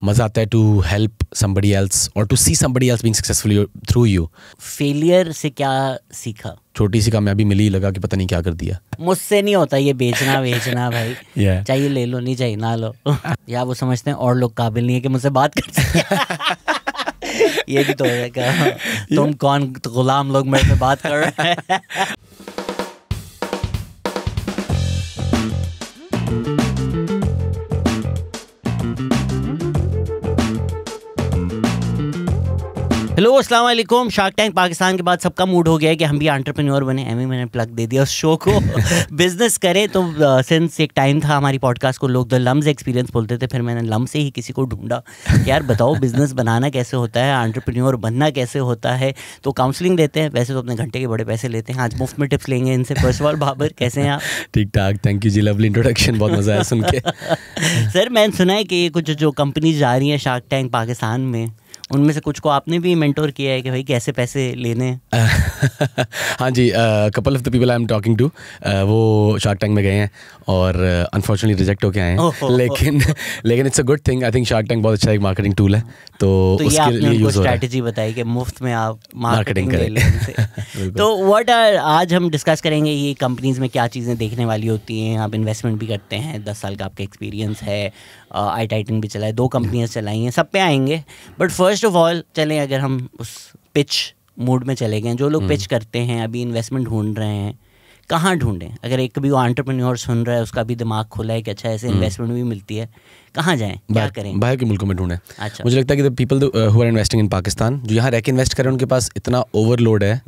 मज़ा आता है to help somebody else or to see somebody else being successful through you. Failure से क्या सीखा? छोटी सी कामयाबी मिली, लगा कि पता नहीं क्या कर दिया. मुझसे नहीं होता ये बेचना भाई. Yeah. चाहिए ले लो, नहीं चाहिए ना लो. या वो समझते हैं और लोग काबिल नहीं है कि मुझसे बात कर सकें. ये भी तो है क्या तुम कौन गुलाम लोग मेरे से बात कर रहे हैं. हेलो अस्सलाम वालेकुम. शार्क टैंक पाकिस्तान के बाद सबका मूड हो गया है कि हम भी एंटरप्रेन्योर बने. मैंने प्लग दे दिया उस शो को. बिजनेस करें तो सिंस एक टाइम था हमारी पॉडकास्ट को लोग द लम्स एक्सपीरियंस बोलते थे. फिर मैंने लम से ही किसी को ढूंढा यार बताओ बिजनेस बनाना कैसे होता है, एंटरप्रेन्योर बनना कैसे होता है. तो काउंसलिंग देते हैं, वैसे तो अपने घंटे के बड़े पैसे लेते हैं. आज मुफ्त में टिप्स लेंगे इनसे. फर्स्ट ऑफ ऑल बाबर कैसे हैं आप? ठीक ठाक, thank you ji, lovely introduction, बहुत मज़ा आया सुन के. सर मैंने सुना है कि कुछ जो कंपनीज जा रही हैं शार्क टैंक पाकिस्तान में, उनमें से कुछ को आपने भी मेंटोर किया है कि भाई कैसे पैसे लेने. हाँ जी, couple of the people I am talking to वो शार्क टैंक में गए हैं और अनफॉर्चुनेटली रिजेक्ट होके आए हैं. लेकिन it's a good thing. I think shark tank बहुत अच्छा एक मार्केटिंग टूल है. तो उसके लिए यूज़ हो रहा है. स्ट्रैटेजी बताई कि मुफ्त में आप मार्केटिंग करें. तो व्हाट आज हम डिस्कस करेंगे ये कंपनीज में क्या चीज़ें देखने वाली होती हैं. आप इन्वेस्टमेंट भी करते हैं, 10 साल का आपका एक्सपीरियंस है. आई टाइटन भी चला है, 2 कंपनियाँ चलाई हैं, सब पे आएंगे. बट फर्स्ट ऑफ ऑल चलें अगर हम उस पिच मूड में चले गए, जो लोग पिच करते हैं अभी इन्वेस्टमेंट ढूंढ रहे हैं, कहाँ ढूंढें? अगर एक कभी वो एंटरप्रेन्योर सुन रहा है, उसका भी दिमाग खुला है कि अच्छा ऐसे इन्वेस्टमेंट भी मिलती है, कहाँ जाएं, क्या करें? बाहर के मुल्कों में ढूंढें. अच्छा. मुझे लगता है कि the people who are investing in Pakistan, जो यहाँ रह के इन्वेस्ट कर रहे हैं, उनके पास इतना ओवरलोड है,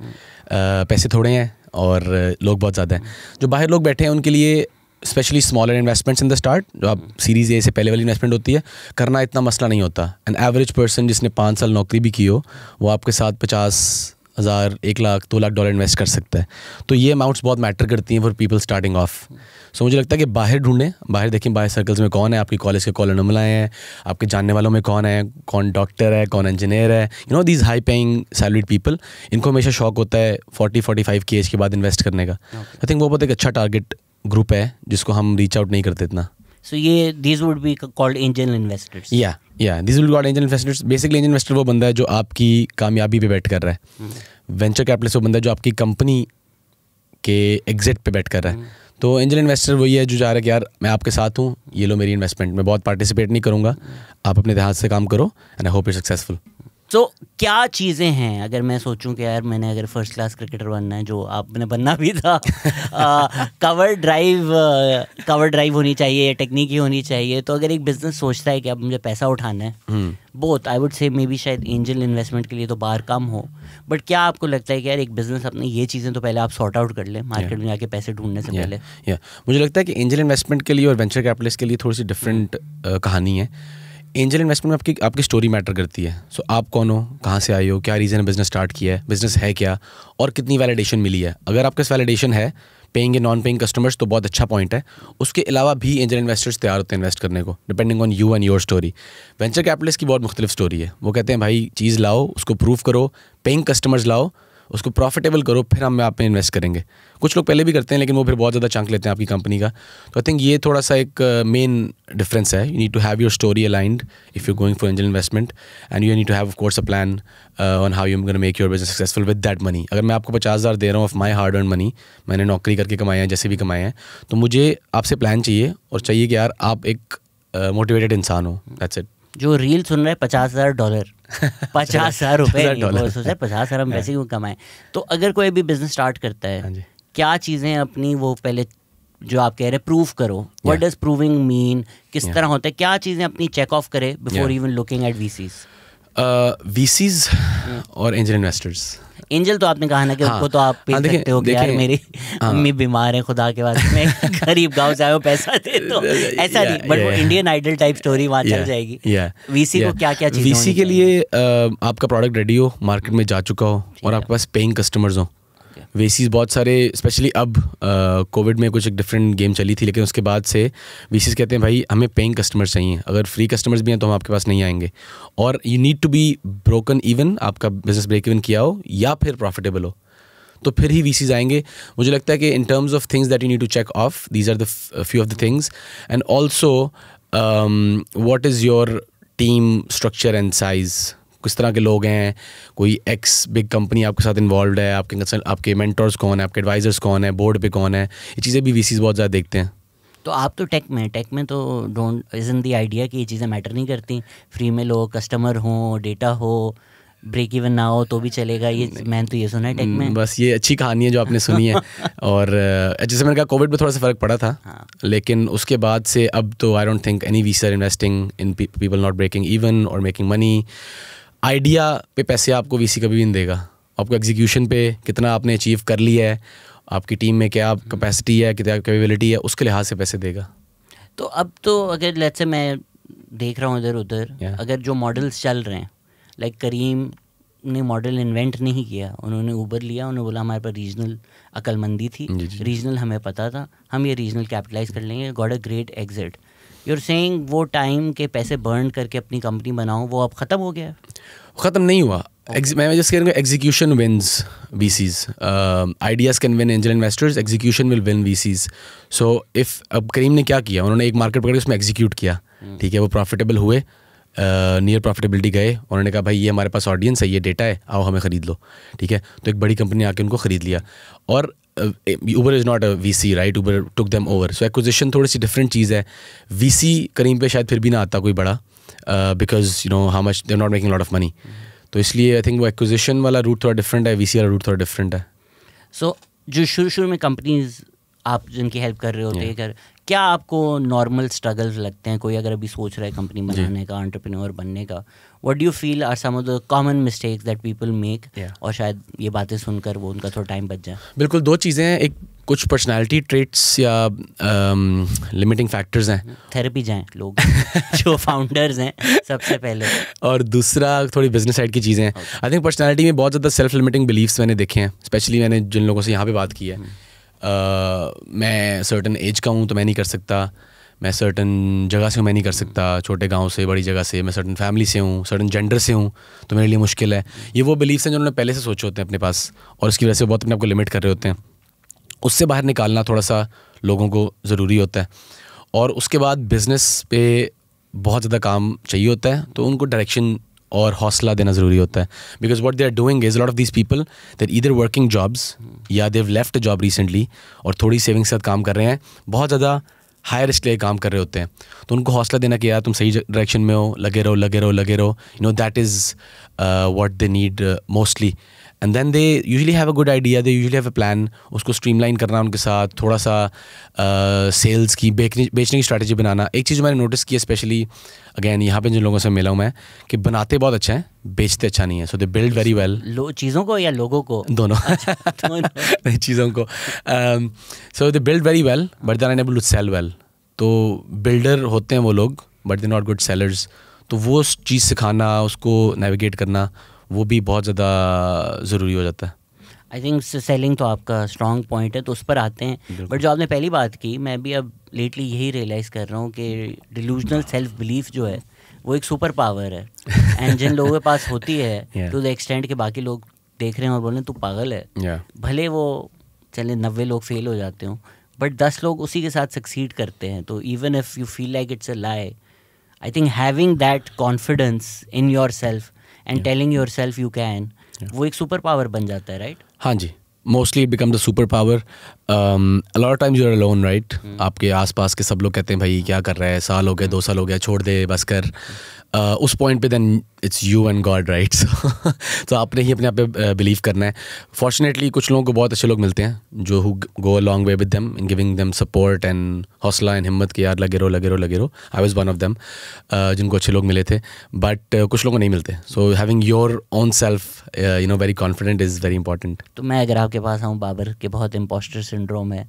पैसे थोड़े हैं और लोग बहुत ज़्यादा हैं. जो बाहर लोग बैठे हैं उनके लिए specially smaller investments in the start, जो आप सीरीज़ ए से पहले वाली इन्वेस्टमेंट होती है, करना इतना मसला नहीं होता. एन एवरेज पर्सन जिसने 5 साल नौकरी भी की हो, वो आपके साथ 50,000, 1 लाख, 2 लाख डॉलर इन्वेस्ट कर सकता है. तो ये अमाउंट्स बहुत मैटर करती हैं फॉर पीपल स्टार्टिंग ऑफ. सो मुझे लगता है कि बाहर ढूंढें, बाहर देखें बाहर सर्कल्स में कौन है, आपकी कॉलेज के कॉल अलुमनाई हैं, आपके जानने वालों में कौन है, कौन डॉक्टर है, कौन इंजीनियर है, you know these high paying salaried people. इनको हमेशा शौक होता है 40-45 की एज के बाद इन्वेस्ट करने का. आई थिंक वो बहुत एक अच्छा टारगेट ग्रुप है जिसको हम रीच आउट नहीं करते इतना. सो ये these would be called angel investors. Yeah, these will be called angel investors. Basically angel investor वो बंदा है जो आपकी कामयाबी पे बेट कर रहा है. वेंचर कैपिटलिस्ट वो बंदा है जो आपकी कंपनी के एग्जिट पे बेट कर रहा है. तो एंजल इन्वेस्टर वही है जो जा रहा है कि यार मैं आपके साथ हूँ, ये लो मेरी इन्वेस्टमेंट, मैं बहुत पार्टिसिपेट नहीं करूँगा, आप अपने हाथ से काम करो and I hope you successful. तो क्या चीज़ें हैं अगर मैं सोचूं कि यार मैंने अगर फर्स्ट क्लास क्रिकेटर बनना है, जो आपने बनना भी था, कवर ड्राइव होनी चाहिए, टेक्निक ही होनी चाहिए. तो अगर एक बिजनेस सोचता है कि अब मुझे पैसा उठाना है, both I would say may be शायद एंजल इन्वेस्टमेंट के लिए तो बाहर कम हो, बट क्या आपको लगता है कि यार एक बिजनेस अपने ये चीज़ें तो पहले आप सॉर्ट आउट कर लें मार्केट में जाके पैसे ढूंढने से पहले? मुझे लगता है कि एंजल इन्वेस्टमेंट के लिए और वेंचर कैपिटलिस्ट के लिए थोड़ी सी डिफरेंट कहानी है. एंजल इन्वेस्टमेंट में आपकी स्टोरी मैटर करती है. सो आप कौन हो, कहाँ से आए हो, क्या रीज़न है बिजनेस स्टार्ट किया है, बिजनेस है क्या, और कितनी वैलिडेशन मिली है. अगर आपके पास वैलिडेशन है, paying and non paying customers, तो बहुत अच्छा पॉइंट है. उसके अलावा भी एंजल इन्वेस्टर्स तैयार होते हैं इन्वेस्ट करने को, depending on you and your story. Venture capitalist की बहुत मुख्तलिफ स्टोरी है. वो कहते हैं भाई चीज़ लाओ, उसको प्रूव करो, पेइंग कस्टमर्स लाओ, उसको प्रॉफिटेबल करो, फिर हम आप में इन्वेस्ट करेंगे. कुछ लोग पहले भी करते हैं लेकिन वो फिर बहुत ज़्यादा चंक लेते हैं आपकी कंपनी का. तो आई थिंक ये थोड़ा सा एक मेन डिफरेंस है. You need to have your story aligned if you going for angel investment, and you need to have of course a plan on how you gonna make your business successful with that money. अगर मैं आपको 50,000 दे रहा हूँ of my hard earn money, मैंने नौकरी करके कमाए हैं, जैसे भी कमाए हैं, तो मुझे आपसे प्लान चाहिए और चाहिए कि यार आप एक मोटिवेटेड इंसान हो. That's it. जो रील सुन रहे हैं $50,000 $50,000 सोचा 50,000 हम पैसे क्यों कमाएं. तो अगर कोई भी बिजनेस स्टार्ट करता है, क्या चीज़ें अपनी वो पहले जो आप कह रहे हैं प्रूव करो, व्हाट डज प्रूविंग मीन, किस तरह होता है, क्या चीज़ें अपनी चेक ऑफ करे before even looking at VCs और एंजल इन्वेस्टर्स. एंजल तो आपने कहा ना कि उनको तो आप पे सकते हो कि यार मेरी अम्मी बीमार है, खुदा के बाद मैं गरीब गांव से आया हूँ, पैसा दे दो, ऐसा नहीं. बट वो इंडियन आइडल टाइप स्टोरी वहाँ चल जाएगी. वीसी को क्या क्या चीज़ें? वीसी के लिए आपका प्रोडक्ट रेडी हो, मार्केट में जा चुका हो और आपके पास पेइंग कस्टमर्स हो. वीसीज बहुत सारे, स्पेशली अब कोविड में कुछ एक डिफरेंट गेम चली थी, लेकिन उसके बाद से वीसीज कहते हैं भाई हमें पेइंग कस्टमर्स चाहिए. अगर फ्री कस्टमर्स भी हैं तो हम आपके पास नहीं आएंगे. और you need to be broken even, आपका बिजनेस ब्रेक इवन किया हो या फिर प्रॉफिटेबल हो, तो फिर ही वीसीज आएंगे. मुझे लगता है कि in terms of things that you need to check off, these are the few of the things. And also what is your team structure and size, किस तरह के लोग हैं, कोई एक्स बिग कंपनी आपके साथ इन्वॉल्व है, आपके मेंटर्स कौन है, आपके एडवाइजर्स कौन है, बोर्ड पे कौन है, ये चीज़ें भी वीसीज बहुत ज़्यादा देखते हैं। तो आप तो टेक में तो डोंट इज़न्ट द आइडिया कि ये चीज़ें मैटर नहीं करती, फ्री में लो, कस्टमर हो, डेटा हो, ब्रेक इवन ना हो तो भी चलेगा, ये मैंने तो ये सुना है टेक में। बस ये अच्छी कहानी है जो आपने सुनी है। और जैसे मैंने कहा कोविड में थोड़ा सा फ़र्क पड़ा था, हाँ। लेकिन उसके बाद से अब तो I don't think any VC are investing in people not breaking even और मेकिंग मनी। आइडिया पे पैसे आपको वीसी कभी भी नहीं देगा, आपको एग्जीक्यूशन पे कितना आपने अचीव कर लिया है, आपकी टीम में क्या कैपेसिटी है, कितना कैपेबिलिटी है, उसके लिहाज से पैसे देगा। तो अब तो अगर लेट्स से मैं देख रहा हूँ इधर उधर, अगर जो मॉडल्स चल रहे हैं, लाइक करीम ने मॉडल इन्वेंट नहीं किया, उन्होंने ऊबर लिया, उन्होंने बोला हमारे पास रीजनल अक्लमंदी थी, रीजनल हमें पता था, हम ये रीजनल कैपिटलाइज कर लेंगे, got a great exit. You're saying वो टाइम के पैसे बर्न करके अपनी कंपनी बनाओ, वो अब ख़त्म हो गया? ख़त्म नहीं हुआ। मैं जस्ट कह रहा हूँ execution wins VCs, ideas can win angel investors, execution will win VCs. So if अब करीम ने क्या किया, उन्होंने एक मार्केट पकड़ी, उसमें एग्जीक्यूट किया, ठीक है, वो प्रॉफिटेबल हुए, नियर प्रॉफिटेबिलिटी गए, उन्होंने कहा भाई ये हमारे पास ऑडियंस है, ये डेटा है, आओ हमें ख़रीद लो, ठीक है। तो एक बड़ी कंपनी आके उनको ख़रीद लिया, और Uber is not a VC, right? Uber took them over. So acquisition थोड़ी सी different चीज़ है। VC करीम पे शायद फिर भी ना आता कोई बड़ा, because you know how much they're not making a lot of money. तो इसलिए आई थिंक वो एक्विजिशन वाला रूट थोड़ा डिफरेंट है, वीसी वाला रूट थोड़ा डिफरेंट है। सो जो शुरू में कंपनीज आप जिनकी हेल्प कर रहे होते हैं, क्या आपको नॉर्मल स्ट्रगल्स लगते हैं? कोई अगर अभी सोच रहा है कंपनी बनाने का, एंटरप्रेन्योर बनने का, what do you feel are some of the common mistakes that people make, और शायद ये बातें सुनकर वो उनका थोड़ा टाइम बच जाए? बिल्कुल, दो चीज़ें हैं, एक कुछ पर्सनालिटी ट्रेट्स या लिमिटिंग फैक्टर्स हैं, थेरेपी जाएं लोग जो फाउंडर्स हैं सबसे पहले, और दूसरा थोड़ी बिजनेस साइड की चीज़ें हैं। आई थिंक पर्सनालिटी में बहुत ज़्यादा सेल्फ लिमिटिंग बिलीफ्स मैंने देखे हैं, स्पेशली मैंने जिन लोगों से यहाँ पे बात की है। मैं सर्टन एज का हूँ तो मैं नहीं कर सकता, मैं सर्टन जगह से हूँ मैं नहीं कर सकता, छोटे गांव से बड़ी जगह से, मैं सर्टन फैमिली से हूँ, सर्टन जेंडर से हूँ, तो मेरे लिए मुश्किल है। ये वो बिलीफ्स हैं जो उन्होंने पहले से सोचे होते हैं अपने पास, और उसकी वजह से बहुत अपने आप को लिमिट कर रहे होते हैं। उससे बाहर निकालना थोड़ा सा लोगों को ज़रूरी होता है, और उसके बाद बिज़नेस पे बहुत ज़्यादा काम चाहिए होता है, तो उनको डायरेक्शन और हौसला देना ज़रूरी होता है। Because what they are doing is lot of these people that either working jobs या they've left a job recently और थोड़ी सेविंग्स के साथ काम कर रहे हैं, बहुत ज़्यादा हाई रिस्क ले काम कर रहे होते हैं। तो उनको हौसला देना कि यार तुम सही डायरेक्शन में हो, लगे रहो लगे रहो लगे रहो, you know that is what they need mostly. And then they usually have a good idea, they usually have a plan, उसको स्ट्रीमलाइन करना उनके साथ, थोड़ा सा सेल्स की बेचने की स्ट्रैटेजी बनाना। एक चीज़ मैंने नोटिस की है स्पेशली अगैन यहाँ पे जिन लोगों से मिला हूँ मैं, कि बनाते बहुत अच्छा है, बेचते अच्छा नहीं है। So they build very well, चीज़ों को या लोगों को? दोनों चीज़ों को। So they build very well but they are unable to sell well. तो बिल्डर होते हैं वो लोग but they not good sellers. तो वो चीज़ सिखाना, उसको नेविगेट करना, वो भी बहुत ज़्यादा ज़रूरी हो जाता है। आई थिंक सेलिंग तो आपका स्ट्रॉन्ग पॉइंट है, तो उस पर आते हैं। बट जो आपने पहली बात की, मैं भी अब लेटली यही रियलाइज़ कर रहा हूँ कि डिल्यूजनल सेल्फ बिलीफ जो है वो एक सुपर पावर है, एंड जिन लोगों के पास होती है टू द एक्सटेंट के बाकी लोग देख रहे हैं और बोल रहे हैं तू पागल है, भले वो चले 90 लोग फेल हो जाते हों, बट 10 लोग उसी के साथ सक्सीड करते हैं। तो even if you feel like it's a lie, I think having that confidence in your self and telling your self you can, वो एक सुपर पावर बन जाता है, राइट? हाँ जी, mostly it become the super power. A lot of times you are alone, right? आपके आसपास के सब लोग कहते हैं भाई क्या कर रहा है, साल हो गया 2 साल हो गया, छोड़ दे बस कर। उस पॉइंट पे then it's you and God, right? तो आपने ही अपने आप पे बिलीव करना है। फॉर्चुनेटली कुछ लोगों को बहुत अच्छे लोग मिलते हैं जो who go a long way with them in giving them support and हौसला एंड हिम्मत कि यार लगे रहो लगे रहो लगे रहो। I was one of them जिनको अच्छे लोग मिले थे, बट कुछ लोगों को नहीं मिलते। So having your own self you know very confident is very important. तो मैं अगर आपके पास आऊँ बाबर के बहुत इम्पोस्टर सिंड्रोम है,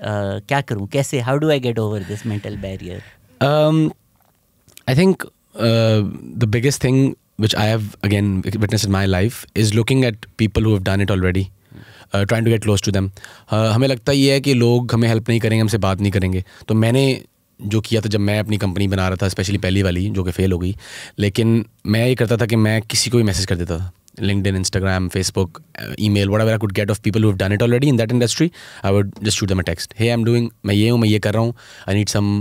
क्या करूँ, कैसे, how do I get over this mental barrier? I think the biggest thing which I have again witnessed in my life is looking at people who have done it already, trying to get close to them. हमें लगता ये है कि लोग हमें help नहीं करेंगे, हमसे बात नहीं करेंगे। तो मैंने जो किया था जब मैं अपनी कंपनी बना रहा था, स्पेशली पहली वाली जो कि फेल हो गई, लेकिन मैं ये करता था कि मैं किसी को भी मैसेज कर देता था, LinkedIn, Instagram, Facebook, email, whatever I could get of people who have done it already in that industry, I would just shoot them a text. Hey, मैं ये कर रहा हूँ, I need some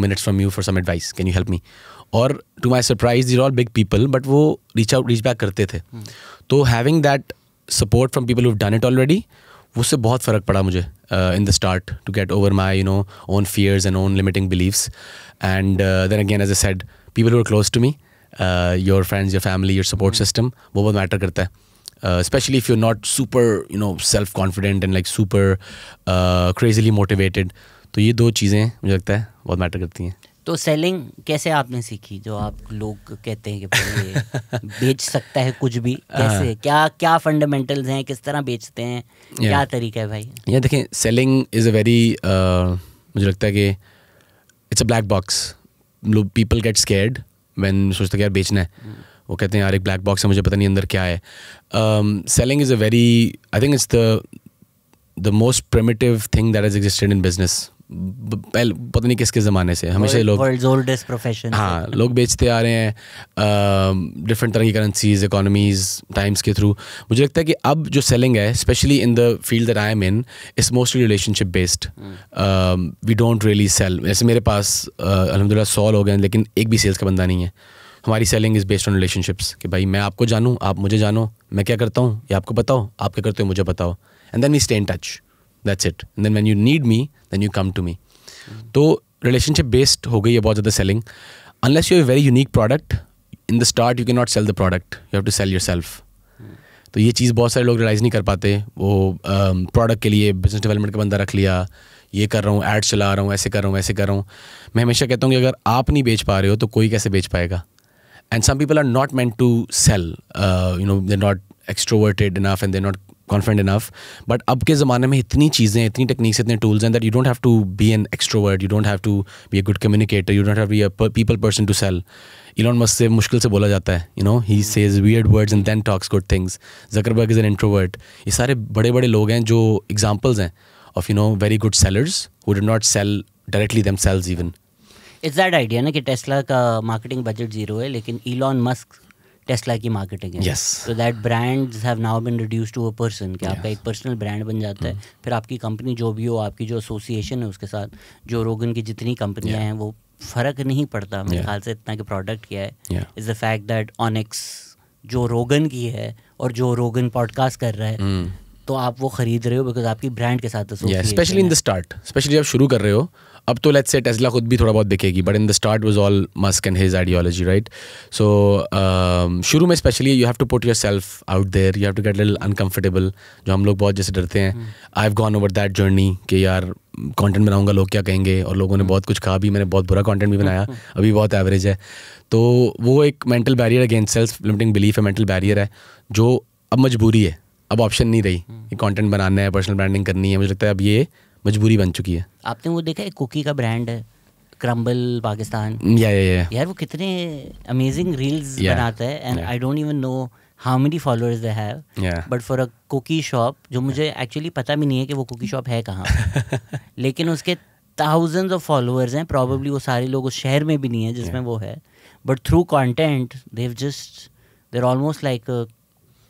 minutes from you for some advice. Can you help me? और to my surprise these all big people, but वो reach back करते थे. तो having that support from people who have done it already, उससे बहुत फ़र्क पड़ा मुझे in the start to get over my own fears and own limiting beliefs. And then again as I said, people who are close to me, your friends, your family, your support system, वो बहुत matter करता है. Especially if you're not super self-confident and like super crazily motivated. तो ये दो चीज़ें मुझे लगता है बहुत मैटर करती हैं. तो सेलिंग कैसे आपने सीखी, जो आप लोग कहते हैं कि भाई बेच सकता है कुछ भी, कैसे, क्या फंडामेंटल्स हैं, किस तरह बेचते हैं, क्या तरीका है भाई? ये देखें, सेलिंग इज़ अ वेरी, मुझे लगता है कि इट्स अ ब्लैक बॉक्स. लोग पीपल गेट स्केर्ड व्हेन सोचते हैं यार बेचना है, वो कहते हैं यार एक ब्लैक बॉक्स है, मुझे पता नहीं अंदर क्या है. Selling is a very, I think it's the most primitive thing that has existed in business. पता नहीं किसके ज़माने से हमेशा लोग, वर्ल्ड्स ओल्डेस्ट प्रोफेशन, हाँ, लोग बेचते आ रहे हैं डिफरेंट तरह की करेंसीज, इकोनॉमीज़, टाइम्स के थ्रू. मुझे लगता है कि अब जो सेलिंग है, specially in the field that I am in, it's mostly relationship based. We don't really sell. जैसे मेरे पास अल्हम्दुलिल्लाह 100 लोग हैं, लेकिन एक भी सेल्स का बंदा नहीं है. हमारी selling is based on relationships, कि भाई मैं आपको जानूँ, आप मुझे जानो, मैं क्या करता हूँ ये आपको बताओ, आप क्या करते हो मुझे बताओ, and then we stay in touch, that's it. And then when you need me then you come to me. तो रिलेशनशिप बेस्ड हो गई है बहुत ज़्यादा selling. Unless you have very unique product, in the start you can not sell the product, you have to sell yourself. तो ये चीज़ बहुत सारे लोग रियलाइज़ नहीं कर पाते. वो प्रोडक्ट के लिए बिजनेस डेवलपमेंट का बंदा रख लिया, ये कर रहा हूँ, एड्स चला रहा हूँ, ऐसे कर रहा हूँ, वैसे कर रहा हूँ. मैं हमेशा कहता हूँ कि अगर आप नहीं बेच पा रहे हो तो कोई कैसे बेच पाएगा. And some people are not meant to sell, they're not extroverted enough and they're not confident enough. But अब के ज़माने में इतनी चीज़ें, इतनी techniques, इतने tools हैं that you don't have to be an extrovert, you don't have to be a good communicator, you don't have to be a people person to sell. Elon Musk से मुश्किल से बोला जाता है, he says weird words and then talks good things. Zuckerberg is an introvert. ये सारे बड़े बड़े लोग हैं जो examples हैं of very good sellers who did not sell directly themselves even. It's that idea ना कि टेस्ला का मार्केटिंग बजट 0 है, लेकिन इलॉन मस्क टेस्ला की मार्केटिंग है. तो that brands have now been reduced to a person, कि आपका एक पर्सनल ब्रांड बन जाता है. फिर आपकी कंपनी जो भी हो, आपकी जो एसोसिएशन है उसके साथ, जो रोगन की जितनी कंपनियां हैं, वो फ़र्क नहीं पड़ता मेरे ख्याल से इतना कि प्रोडक्ट क्या है. Is the fact that onyx जो रोगन की है और जो रोगन पॉडकास्ट कर रहा है, तो आप वो खरीद रहे हो बिकॉज आपकी ब्रांड के साथ एसोसिएशन है. Specially in the start, specially जब शुरू कर रहे हो. अब तो लेट्स से टेस्ला खुद भी थोड़ा बहुत बिकेगी, but in the start was all Musk and his ideology, right. So शुरू में specially you have to put yourself out there, you have to get little uncomfortable, जो हम लोग बहुत जैसे डरते हैं. I have gone over that journey कि यार कंटेंट बनाऊंगा, लोग क्या कहेंगे, और लोगों ने बहुत कुछ कहा भी, मैंने बहुत बुरा कंटेंट भी बनाया, अभी बहुत एवरेज है. तो वो एक mental barrier against self limiting belief है, मेंटल बैरियर है, जो अब मजबूरी है, अब ऑप्शन नहीं रही कि कंटेंट बनाना है, पर्सनल ब्रांडिंग करनी है. मुझे लगता है अब ये मजबूरी बन चुकी है. आपने वो देखा है कुकी का ब्रांड है, क्रम्बल पाकिस्तान, यार वो कितने अमेजिंग रील्स बनाता है, and I don't even know how many followers they have, but for a cookie shop, जो मुझे एक्चुअली पता भी नहीं है कि वो कुकी शॉप है कहाँ, लेकिन उसके थाउजेंड्स ऑफ फॉलोअर्स हैं. प्रॉबेबली वो सारे लोग उस शहर में भी नहीं है जिसमें वो है, but through content there almost like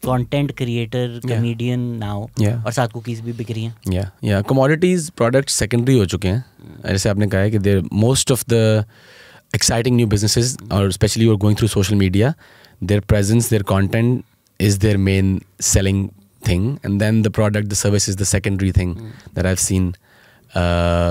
content creator, comedian now, और साथ कुकीज़ भी बिक रही हैं. कमोडिटीज़ प्रोडक्ट सेकेंडरी हो चुके हैं. जैसे आपने कहा है कि there most of the exciting new businesses, और specially you are going through social media, their presence, their content is their main selling thing, and then the product, the service is the secondary thing that I have seen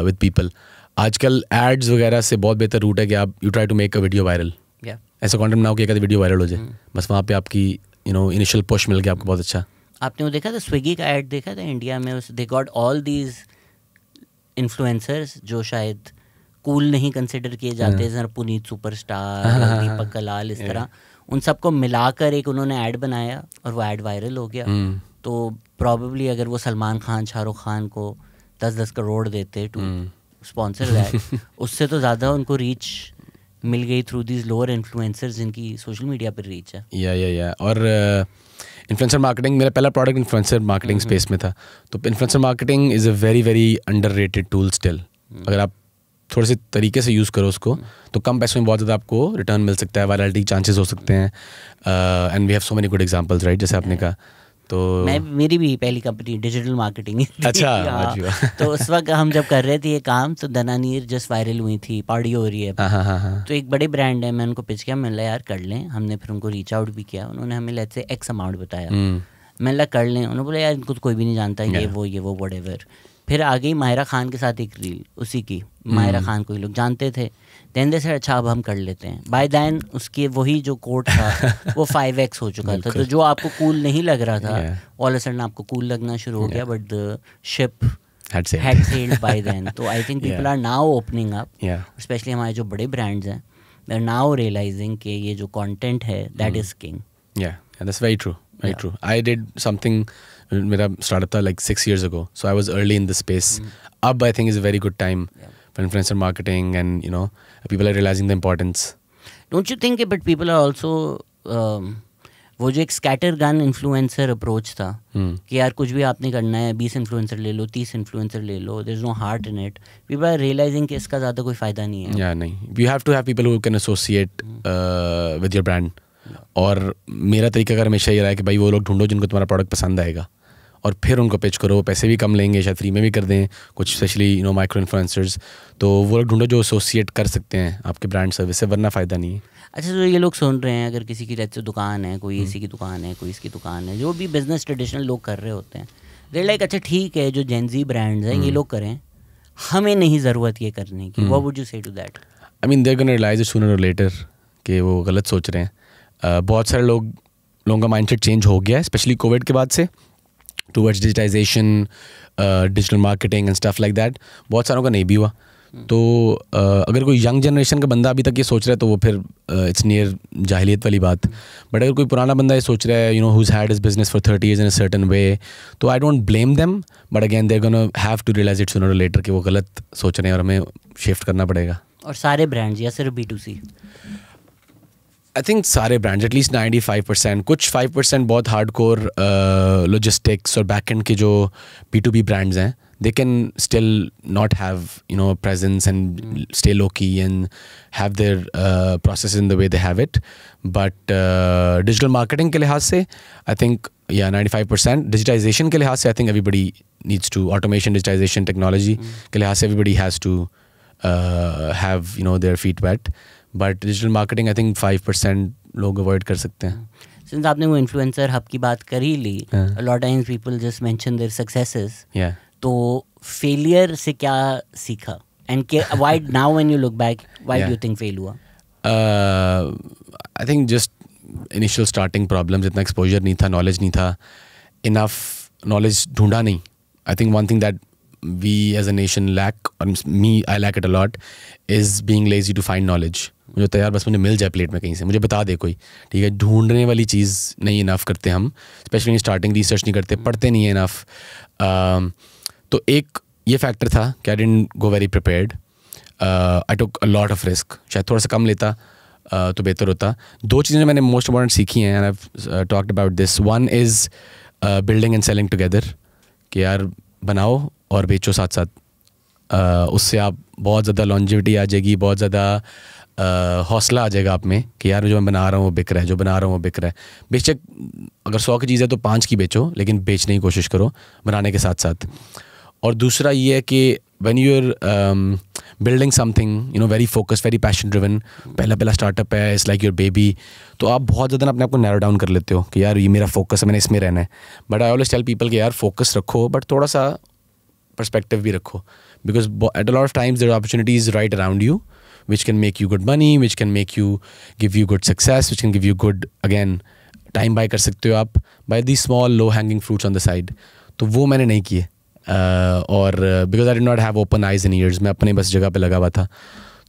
with people. आजकल ads वगैरह से बहुत बेहतर रूट है कि आप you try to make a video viral. ऐसा कंटेंट बनाओ कि एक वीडियो वायरल हो जाए, बस वहाँ पे आपकी इनिशियल पुश मिल गया आपको बहुत अच्छा. आपने वो देखा था स्विगी का ऐड देखा था इंडिया में, they got all these influencers जो शायद कूल नहीं कंसिडर किए जाते, जरा पुनीत सुपरस्टार, दीपक कलाल, इस तरह उन सबको मिलाकर एक उन्होंने ऐड बनाया और वो ऐड वायरल हो गया. तो प्रॉबेबली अगर वो सलमान खान, शाहरुख खान को 10-10 करोड़ देते टू स्पॉन्सर दैट, उससे तो ज़्यादा उनको रीच मिल गई थ्रू दीज लोअर इन्फ्लुएंसर्स जिनकी सोशल मीडिया पर रीच है. या और इन्फ्लुएंसर मार्केटिंग, मेरा पहला प्रोडक्ट इन्फ्लुएंसर मार्केटिंग स्पेस में था. तो influencer marketing is a very very underrated tool still. अगर आप थोड़े से तरीके से यूज़ करो उसको, तो कम पैसों में बहुत ज़्यादा आपको रिटर्न मिल सकता है, वायरलिटी चांसेस हो सकते हैं, and we have so many good examples, right, जैसे आपने कहा. तो मेरी भी पहली कंपनी डिजिटल मार्केटिंग। अच्छा। तो उस वक्त हम जब कर रहे थे ये काम, तो दनानीर जस्ट वायरल हुई थी, पार्टी हो रही है। तो एक बड़े ब्रांड है, मैं उनको पिच किया, मैंने यार कर लें। हमने फिर उनको रीच आउट भी किया, उन्होंने हमें लेट्स से एक्स अमाउंट बताया, मैंने कर लें। उन्होंने बोला यार इनको तो कोई भी नहीं जानता, ये वो व्हाटएवर। फिर आ गई माहिरा खान के साथ एक रील, उसी की माहिरा खान को ही लोग जानते थे। देन दे सेड अच्छा अब हम कर लेते हैं। बाय देन उसके वही जो कोट था वो 5x हो चुका था। तो जो आपको कूल नहीं लग रहा था ऑल ऑफ सडन आपको कूल लगना शुरू हो गया। But the ship had sailed by then. तो I think people are now opening up, especially हमारे जो बड़े brands हैं, they're now realizing कि ये जो content है that is king. Yeah, that's very true. Very true. I did something, मेरा startup था like 6 years ago, so I was early in the space. Ab I think is a very good time for influencer marketing, and you know people are realizing the importance. Don't you think? But people are also वो जो एक scatter gun influencer approach था कि यार कुछ भी आपने करना है, 20 इन्फ्लुएंसर ले लो, 30 इन्फ्लुएंसर ले लो, there is no heart in it. People are realising कि इसका ज़्यादा कोई फ़ायदा नहीं है। या नहीं, you have to have people who can associate with your brand. और मेरा तरीका अगर हमेशा ये रहा है कि भाई वो लोग ढूंढो जिनको तुम्हारा प्रोडक्ट पसंद आएगा, और फिर उनको पिच करो। पैसे भी कम लेंगे, शायद फ्री में भी कर दें कुछ, specially you know micro influencers. तो वो लोग ढूंढो जो एसोसिएट कर सकते हैं आपके ब्रांड सर्विस से, वरना फ़ायदा नहीं है। अच्छा, तो ये लोग सुन रहे हैं, अगर किसी की रहती दुकान है, कोई एसी की दुकान है, कोई इसकी दुकान है, जो भी बिजनेस ट्रेडिशनल लोग कर रहे होते हैं, दे लाइक अच्छा ठीक है जो जेनजी ब्रांड्स हैं ये लोग करें, हमें नहीं ज़रूरत ये करने की। What would you say to that? I mean they are gonna realize it sooner और लेटर कि वो गलत सोच रहे हैं। बहुत सारे लोगों का माइंडसेट चेंज हो गया है, स्पेशली कोविड के बाद से, towards digitization, digital marketing and stuff like that. बहुत सारों का नहीं भी हुआ। तो अगर कोई यंग जनरेशन का बंदा अभी तक ये सोच रहा है तो वो फिर इट्स नियर जाहिलियत वाली बात। बट अगर कोई पुराना बंदा ये सोच रहा है, you know who's had his business for 30 years in a certain way, तो I don't blame them, but again they are gonna have to realise it sooner और लेटर कि वो गलत सोच रहे हैं और हमें शिफ्ट करना पड़ेगा। और सारे ब्रांड्स या सिर्फ B2C? आई थिंक सारे ब्रांड्स, एटलीस्ट 95%। कुछ 5% बहुत हार्डकोर लॉजिस्टिक्स और बैकएंड के जो B2B ब्रांड्स हैं, they can still not have, you know, presence and stay low key and have their processes in the way they have it. But digital marketing के लिहाज से I think 95%. Digitization के लिहाज से I think everybody needs to, automation, digitization, technology के लिहाज से everybody has to have, you know, their feet wet. But digital marketing I think 5% लोग avoid कर सकते हैं। Since आपने वो influencer hub की बात कर ही ली, a lot of times people just mention their successes. Yeah. तो फेलियर से क्या सीखा? And why now when you look back, why do you think fail हुआ? I think just initial starting problems, इतना exposure नहीं था, नॉलेज नहीं था, इनफ नॉलेज ढूंढा नहीं। I think one thing that we as a nation lack, और me I lack it a lot, is being lazy to find knowledge. मुझे तैयार बस मुझे मिल जाए प्लेट में कहीं से, मुझे बता दे कोई, ठीक है। ढूंढने वाली चीज़ नहीं इनफ करते हम, स्पेशली स्टार्टिंग रिसर्च नहीं करते, पढ़ते नहीं है इनफ। तो एक ये फैक्टर था कि I didn't go very prepared, I took a lot of risk. शायद थोड़ा सा कम लेता तो बेहतर होता। दो चीज़ें मैंने मोस्ट इंपॉर्टेंट सीखी हैं, and I have talked about this. One is building and selling together, कि यार बनाओ और बेचो साथ साथ। उससे आप बहुत ज़्यादा लॉन्जिविटी आ जाएगी, बहुत ज़्यादा हौसला आ जाएगा आप में कि यार जो मैं बना रहा हूँ वो बिक रहा है, जो बना रहा हूँ वो बिक रहा है। बेशक अगर 100 की चीज़ है तो 5 की बेचो, लेकिन बेचने की कोशिश करो बनाने के साथ साथ। और दूसरा ये है कि when you are building something, you know, very focus, very passion driven, पहला स्टार्टअप है, इट्स लाइक योर बेबी, तो आप बहुत ज़्यादा अपने आप को नैरो डाउन कर लेते हो कि यार ये मेरा फोकस है, मैंने इसमें रहना है। But I always tell people कि यार फोकस रखो, बट थोड़ा सा पर्सपेक्टिव भी रखो, because at a lot of times there are opportunities right around you which can make you good money, which can make you, give you good success, which can give you good, again, time buy कर सकते हो आप by these small low hanging fruits on the side। तो वो मैंने नहीं किए, और because I did not have open eyes and ears, मैं अपने बस जगह पे लगा हुआ था।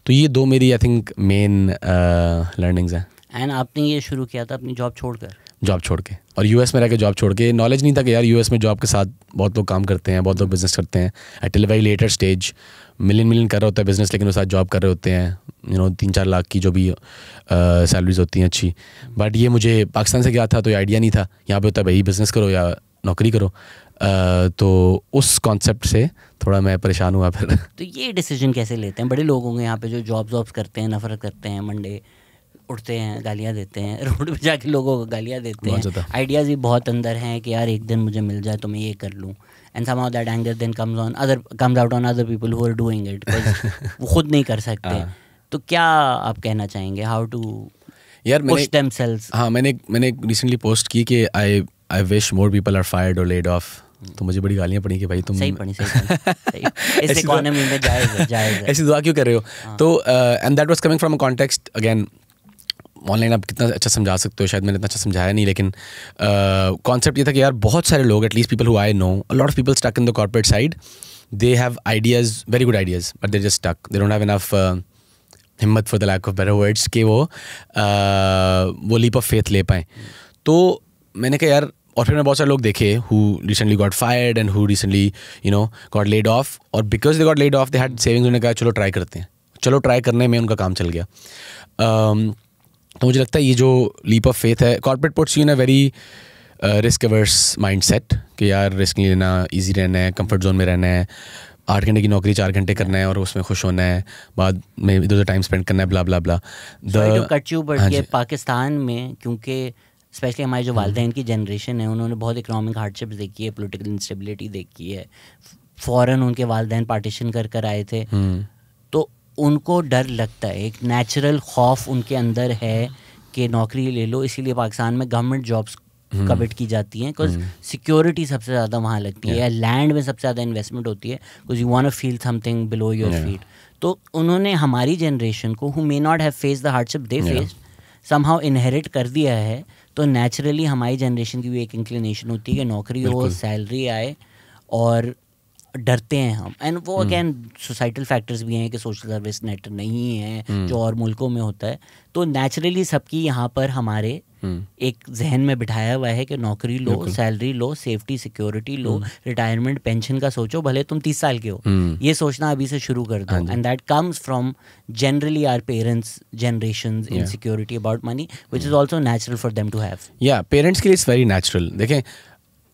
तो ये दो मेरी आई थिंक मेन लर्निंग्स हैं। एंड आपने ये शुरू किया था अपनी जॉब छोड़कर? जॉब छोड़ के, और यूएस में रह के जॉब छोड़ के। नॉलेज नहीं था कि यार यूएस में जॉब के साथ बहुत लोग काम करते हैं, बहुत लोग बिजनेस करते हैं at a very later stage. Million कर रहा होता है बिजनेस, लेकिन वो साथ जॉब कर रहे होते हैं, यू नो 3-4 लाख की जो भी सैलरीज होती हैं अच्छी। बट ये मुझे पाकिस्तान से गया था तो ये आइडिया नहीं था, यहाँ पे होता है भाई बिज़नेस करो या नौकरी करो। तो उस कॉन्सेप्ट से थोड़ा मैं परेशान हुआ फिर। तो ये डिसीजन कैसे लेते हैं बड़े लोग होंगे यहाँ पे जो जॉब्स करते हैं, नफरत करते हैं मंडे, उठते हैं, गालियाँ देते हैं, रोड पे जाके लोगों को गालियाँ देते हैं, आइडियाज़ भी बहुत अंदर हैं कि यार एक दिन मुझे मिल जाए तो मैं ये कर लूँ, and somehow that anger then comes out on other people who are doing it because वो खुद नहीं कर सकते. तो क्या आप कहना चाहेंगे, how to push themselves? हाँ, मैंने रिसेंटली पोस्ट की कि I wish more people are fired or laid off. तो मुझे बड़ी गालियाँ पड़ी कि भाई तुम सही पड़ी इस इकोनॉमी में जायज़ है ऐसी दुआ क्यों कर रहे हो. तो and that was coming from a context, again online आप कितना अच्छा समझा सकते हो, शायद मैंने इतना अच्छा समझाया नहीं, लेकिन कॉन्सेप्ट ये था कि यार बहुत सारे लोग, at least people who I know, a lot of people stuck in the corporate side, they have ideas, very good ideas, but they just stuck, they don't have enough हिम्मत for the lack of better words कि वो leap of faith ले पाएँ. तो मैंने कहा यार, और फिर मैंने बहुत सारे लोग देखे who recently got fired and who recently got laid off, और because they got laid off they had savings. उन्होंने कहा चलो ट्राई करते हैं, चलो ट्राई करने में उनका काम चल गया. तो मुझे लगता है ये जो लीप ऑफ फेथ है, corporate puts you in a very risk averse mindset कि यार रिस्क नहीं लेना, ईजी रहना है, कंफर्ट जोन में रहना है, 8 घंटे की नौकरी 4 घंटे करना है और उसमें खुश होना है, बाद में इधर उधर टाइम स्पेंड करना है, ब्ला ब्ला ब्ला. ये पाकिस्तान में, क्योंकि स्पेशली हमारे जो वालिदैन की जनरेशन है, उन्होंने बहुत इकोनॉमिक हार्डशिप्स देखी है, पॉलिटिकल इंस्टेबिलिटी देखी है, फ़ौरन उनके वालिदैन पार्टीशन कर आए थे, तो उनको डर लगता है, एक नेचुरल खौफ उनके अंदर है कि नौकरी ले लो. इसीलिए पाकिस्तान में गवर्नमेंट जॉब्स कविट की जाती हैं, बिकॉज सिक्योरिटी सबसे ज़्यादा वहाँ लगती है, लैंड में सबसे ज़्यादा इन्वेस्टमेंट होती है, because you want to feel something below your feet. तो उन्होंने हमारी जनरेशन को, who may not have face the hardship they faced, somehow inherit कर दिया है. तो नेचुरली हमारी जनरेशन की भी एक इंक्लिनेशन होती है कि नौकरी हो, सैलरी आए, और डरते हैं हम. एंड वो अगेन सोसाइटल फैक्टर्स भी हैं कि सोशल सर्विस नेट नहीं है जो और मुल्कों में होता है. तो नेचुरली सबकी यहाँ पर हमारे एक जहन में बिठाया हुआ है कि नौकरी लो, सैलरी लो, सेफ्टी सिक्योरिटी लो, रिटायरमेंट पेंशन का सोचो, भले तुम 30 साल के हो. ये सोचना अभी से शुरू कर दो. And that comes from generally our parents generations insecurity about money, which is also natural for them to have. या पेरेंट्स के लिए इट्स वेरी नेचुरल. देखें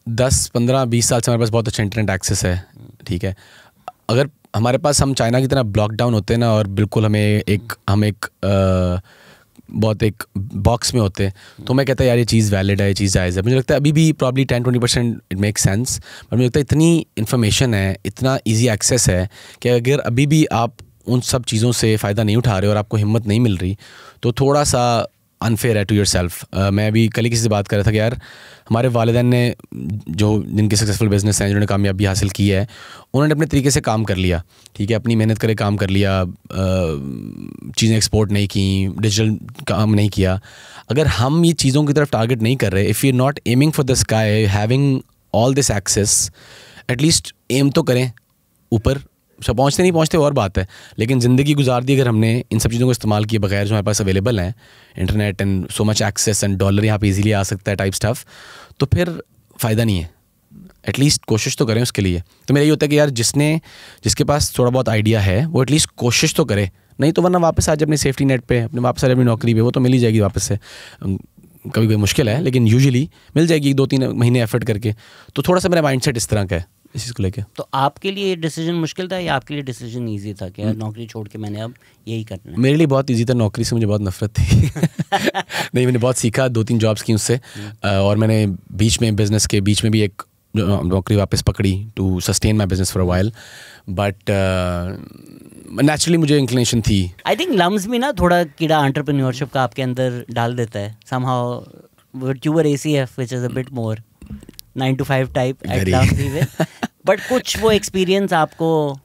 10, 15, 20 साल से हमारे पास बहुत अच्छा इंटरनेट एक्सेस है, ठीक है. अगर हमारे पास, हम चाइना की तरह ब्लॉकडाउन होते हैं ना, और बिल्कुल हम एक बहुत एक बॉक्स में होते हैं, तो मैं कहता है यार ये चीज़ वैलिड है, ये चीज़ जायज़ है. मुझे लगता है अभी भी probably 10-20% it make sense, but मुझे लगता है इतनी इन्फॉर्मेशन है, इतना ईजी एक्सेस है कि अगर अभी भी आप उन सब चीज़ों से फ़ायदा नहीं उठा रहे और आपको हिम्मत नहीं मिल रही, तो थोड़ा सा अनफेयर है टू योर सेल्फ. मैं अभी कल ही किसी से बात कर रहा था कि यार हमारे वालिदैन ने, जिनके सक्सेसफुल बिजनेस हैं, जिन्होंने कामयाबी हासिल की है, उन्होंने अपने तरीके से काम कर लिया, ठीक है, अपनी मेहनत करे काम कर लिया, चीज़ें एक्सपोर्ट नहीं की, डिजिटल काम नहीं किया. अगर हम ये चीज़ों की तरफ टारगेट नहीं कर रहे, if you not aiming for the sky, having all this access, at least aim तो करें ऊपर. पहुँचते नहीं पहुँचते और बात है, लेकिन ज़िंदगी गुजार दी अगर हमने इन सब चीज़ों को इस्तेमाल किए बगैर, जो हमारे पास अवेलेबल हैं, internet and so much access and dollar यहाँ पे इजीली आ सकता है टाइप स्टफ, तो फिर फ़ायदा नहीं है. एटलीस्ट कोशिश तो करें उसके लिए. तो मेरा ये होता है कि यार जिसके पास थोड़ा बहुत आइडिया है, वो एटलीस्ट कोशिश तो करे, नहीं तो वरना वापस आ जाए अपनी सेफ्टी नेट पे, अपने वापस आ जाए अपनी नौकरी पे, वो तो मिल ही जाएगी वापस से. कभी कभी मुश्किल है, लेकिन यूजुअली मिल जाएगी 2-3 महीने एफर्ट करके. तो थोड़ा सा मेरा माइंडसेट इस तरह का है इस चीज़ को लेके. तो आपके लिए ये डिसीजन मुश्किल था या आपके लिए डिसीजन इजी था कि यार नौकरी छोड़ के मैंने अब यही करना है? मेरे लिए बहुत इजी था. नौकरी से मुझे बहुत नफरत थी. नहीं, मैंने बहुत सीखा, 2-3 जॉब्स की उससे, और मैंने बीच में बिजनेस के बीच में भी एक नौकरी वापस पकड़ी to sustain my business for a while. But naturally मुझे इंक्लिनेशन थी. आई थिंक लम्स भी ना थोड़ा कीड़ा एंटरप्रेन्योरशिप का आपके अंदर डाल देता है somehow. But you were ACF which is a bit more 9 to 5 type at LUMS even. But कुछ वो एक्सपीरियंस आपको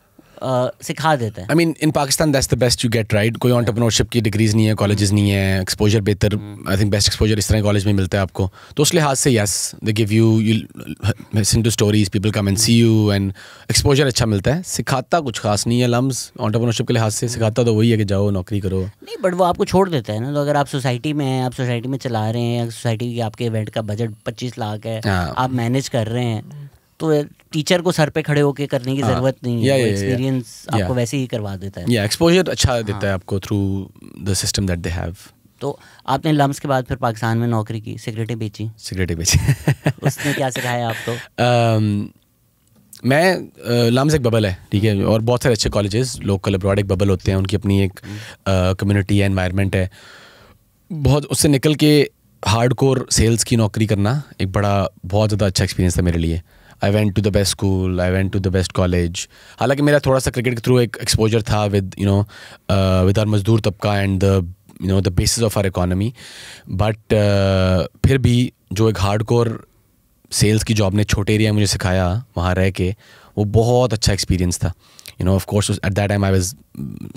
सिखा देता है. I mean in Pakistan that's the best you get, right. कोई एंटरप्रेन्योरशिप की डिग्रीज नहीं है, कॉलेजेस नहीं है, एक्सपोजर बेहतर, आई थिंक बेस्ट एक्सपोजर इस तरह कॉलेज में मिलता है आपको. तो उस लिहाज से yes, they give you listen to stories, people come and see you, and exposure अच्छा मिलता है. सिखाता कुछ खास नहीं है लम्स एंटरप्रेन्योरशिप के लिहाज से. सिखाता तो वही है कि जाओ नौकरी करो. नहीं, बट वो आपको छोड़ देता है ना. तो अगर आप सोसाइटी में हैं, आप सोसाइटी में चला रहे हैं, सोसाइटी की आपके इवेंट का बजट 25 लाख है, आप मैनेज कर रहे हैं, तो टीचर को सर पे खड़े होकर करने की ज़रूरत नहीं है. एक्सपीरियंस आपको वैसे ही करवा देता है. एक्सपोजर अच्छा देता है आपको through the system that they have. तो आपने लम्स के बाद फिर पाकिस्तान में नौकरी की, सिगरेटें बेची. उसने क्या सिखाया आपको? मैं लम्स एक बबल है, ठीक है, और बहुत सारे अच्छे कॉलेजेस लोकल अब्रॉड एक बबल होते हैं, उनकी अपनी एक कम्युनिटी है, एनवायरनमेंट है. बहुत उससे निकल के हार्डकोर सेल्स की नौकरी करना एक बहुत ज़्यादा अच्छा एक्सपीरियंस था मेरे लिए. I went to the best school, I went to the best college. हालांकि मेरा थोड़ा सा क्रिकेट के थ्रू एक एक्सपोजर था विद आवर मजदूर तबका and the basis of our economy. But फिर भी जो एक हार्डकोर सेल्स की जॉब ने छोटे एरिया मुझे सिखाया वहाँ रह के, वो बहुत अच्छा एक्सपीरियंस था. Of course, at that time I was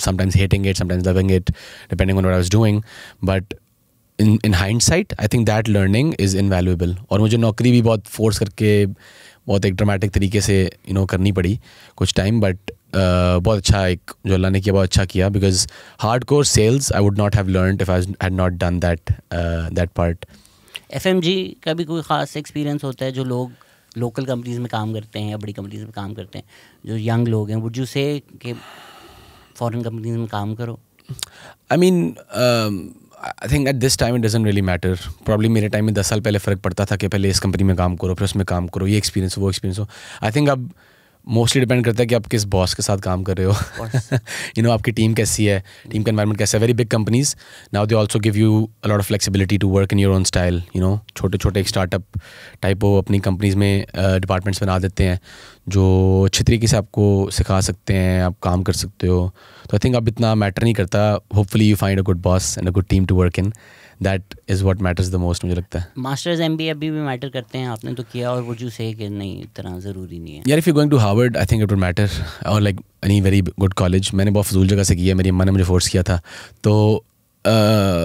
sometimes hating it, sometimes loving it, depending on what I was doing. But in hindsight, I think that learning is invaluable. और मुझे नौकरी भी बहुत फोर्स करके बहुत एक ड्रामेटिक तरीके से करनी पड़ी कुछ टाइम. बट बहुत अच्छा एक जो अल्लाह ने किया बहुत अच्छा किया, because hardcore sales I would not have learned if I had not done that part. FMG का भी कोई ख़ास एक्सपीरियंस होता है जो लोग लोकल कंपनीज में काम करते हैं या बड़ी कंपनीज में काम करते हैं, जो यंग लोग हैं, वुड यू से कि फॉरेन कंपनीज में काम करो? I mean I think at this time it doesn't really matter. Probably मेरे टाइम में 10 साल पहले फ़र्क पड़ता था कि पहले इस कंपनी में काम करो, फिर उसमें काम करो, ये एक्सपीरियंस हो वो एक्सपीरियंस हो. आई थिंक अब मोस्टली डिपेंड करता है कि आप किस बॉस के साथ काम कर रहे हो. आपकी टीम कैसी है, टीम का एनवायरनमेंट कैसा है. Very big companies now they also give you a lot of flexibility to work in your own style. छोटे छोटे एक स्टार्टअप टाइप वो अपनी कंपनीज में डिपार्टमेंट्स बना देते हैं जो अच्छे तरीके से आपको सिखा सकते हैं, आप काम कर सकते हो. तो आई थिंक अब इतना मैटर नहीं करता. Hopefully you find a good boss and a good team to work in. That is what matters the most मुझे लगता है. मास्टर्स MBA अभी भी मैटर करते हैं, आपने तो किया, और वुड यू से कि नहीं इतना ज़रूरी नहीं है? यार if you going to Harvard I think it would matter, और like any very good college. मैंने बहुत फजूल जगह से किया, मेरी अम्मा ने मुझे फोर्स किया था. तो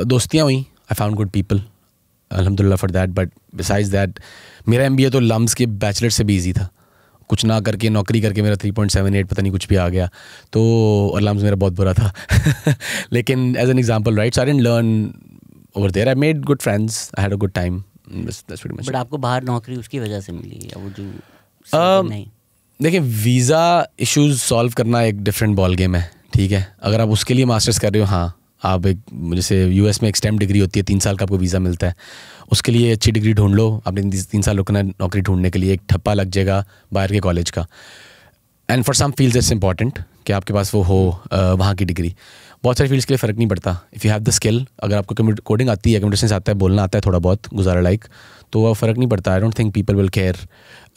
दोस्तियाँ हुई, आई फाउंड गुड पीपल, अल्हम्दुलिल्लाह for that. But besides that मेरा MBA तो लम्स के बैचलर से भी ईजी था. कुछ ना करके नौकरी करके मेरा 3.78 पता नहीं कुछ भी आ गया. तो और लम्स मेरा बहुत बुरा था. लेकिन as an example right, so I didn't learn over there. I made good friends. I had a good time. That's pretty much. But आपको बाहर नौकरी उसकी वजह से मिली या वो जो नहीं? देखिए वीज़ा इश्यूज सॉल्व करना एक डिफरेंट बॉल गेम है. ठीक है, अगर आप उसके लिए मास्टर्स कर रहे हो, हाँ आप एक जैसे US में एक स्टेम डिग्री होती है, 3 साल का आपको वीज़ा मिलता है. उसके लिए अच्छी डिग्री ढूंढ लो. आपने 3 साल रुकना है नौकरी ढूंढने के लिए, एक ठप्पा लग जाएगा बाहर के कॉलेज का. And for some fields it's important कि आपके पास वो हो वहाँ की डिग्री. बहुत सारे फील्ड्स के लिए फ़र्क नहीं पड़ता. If you have the skill, अगर आपको कोडिंग आती है, कंप्यूटर साइंस आता है, बोलना आता है थोड़ा बहुत गुजारा लाइक, तो वो फ़र्क नहीं पड़ता. I don't think people will care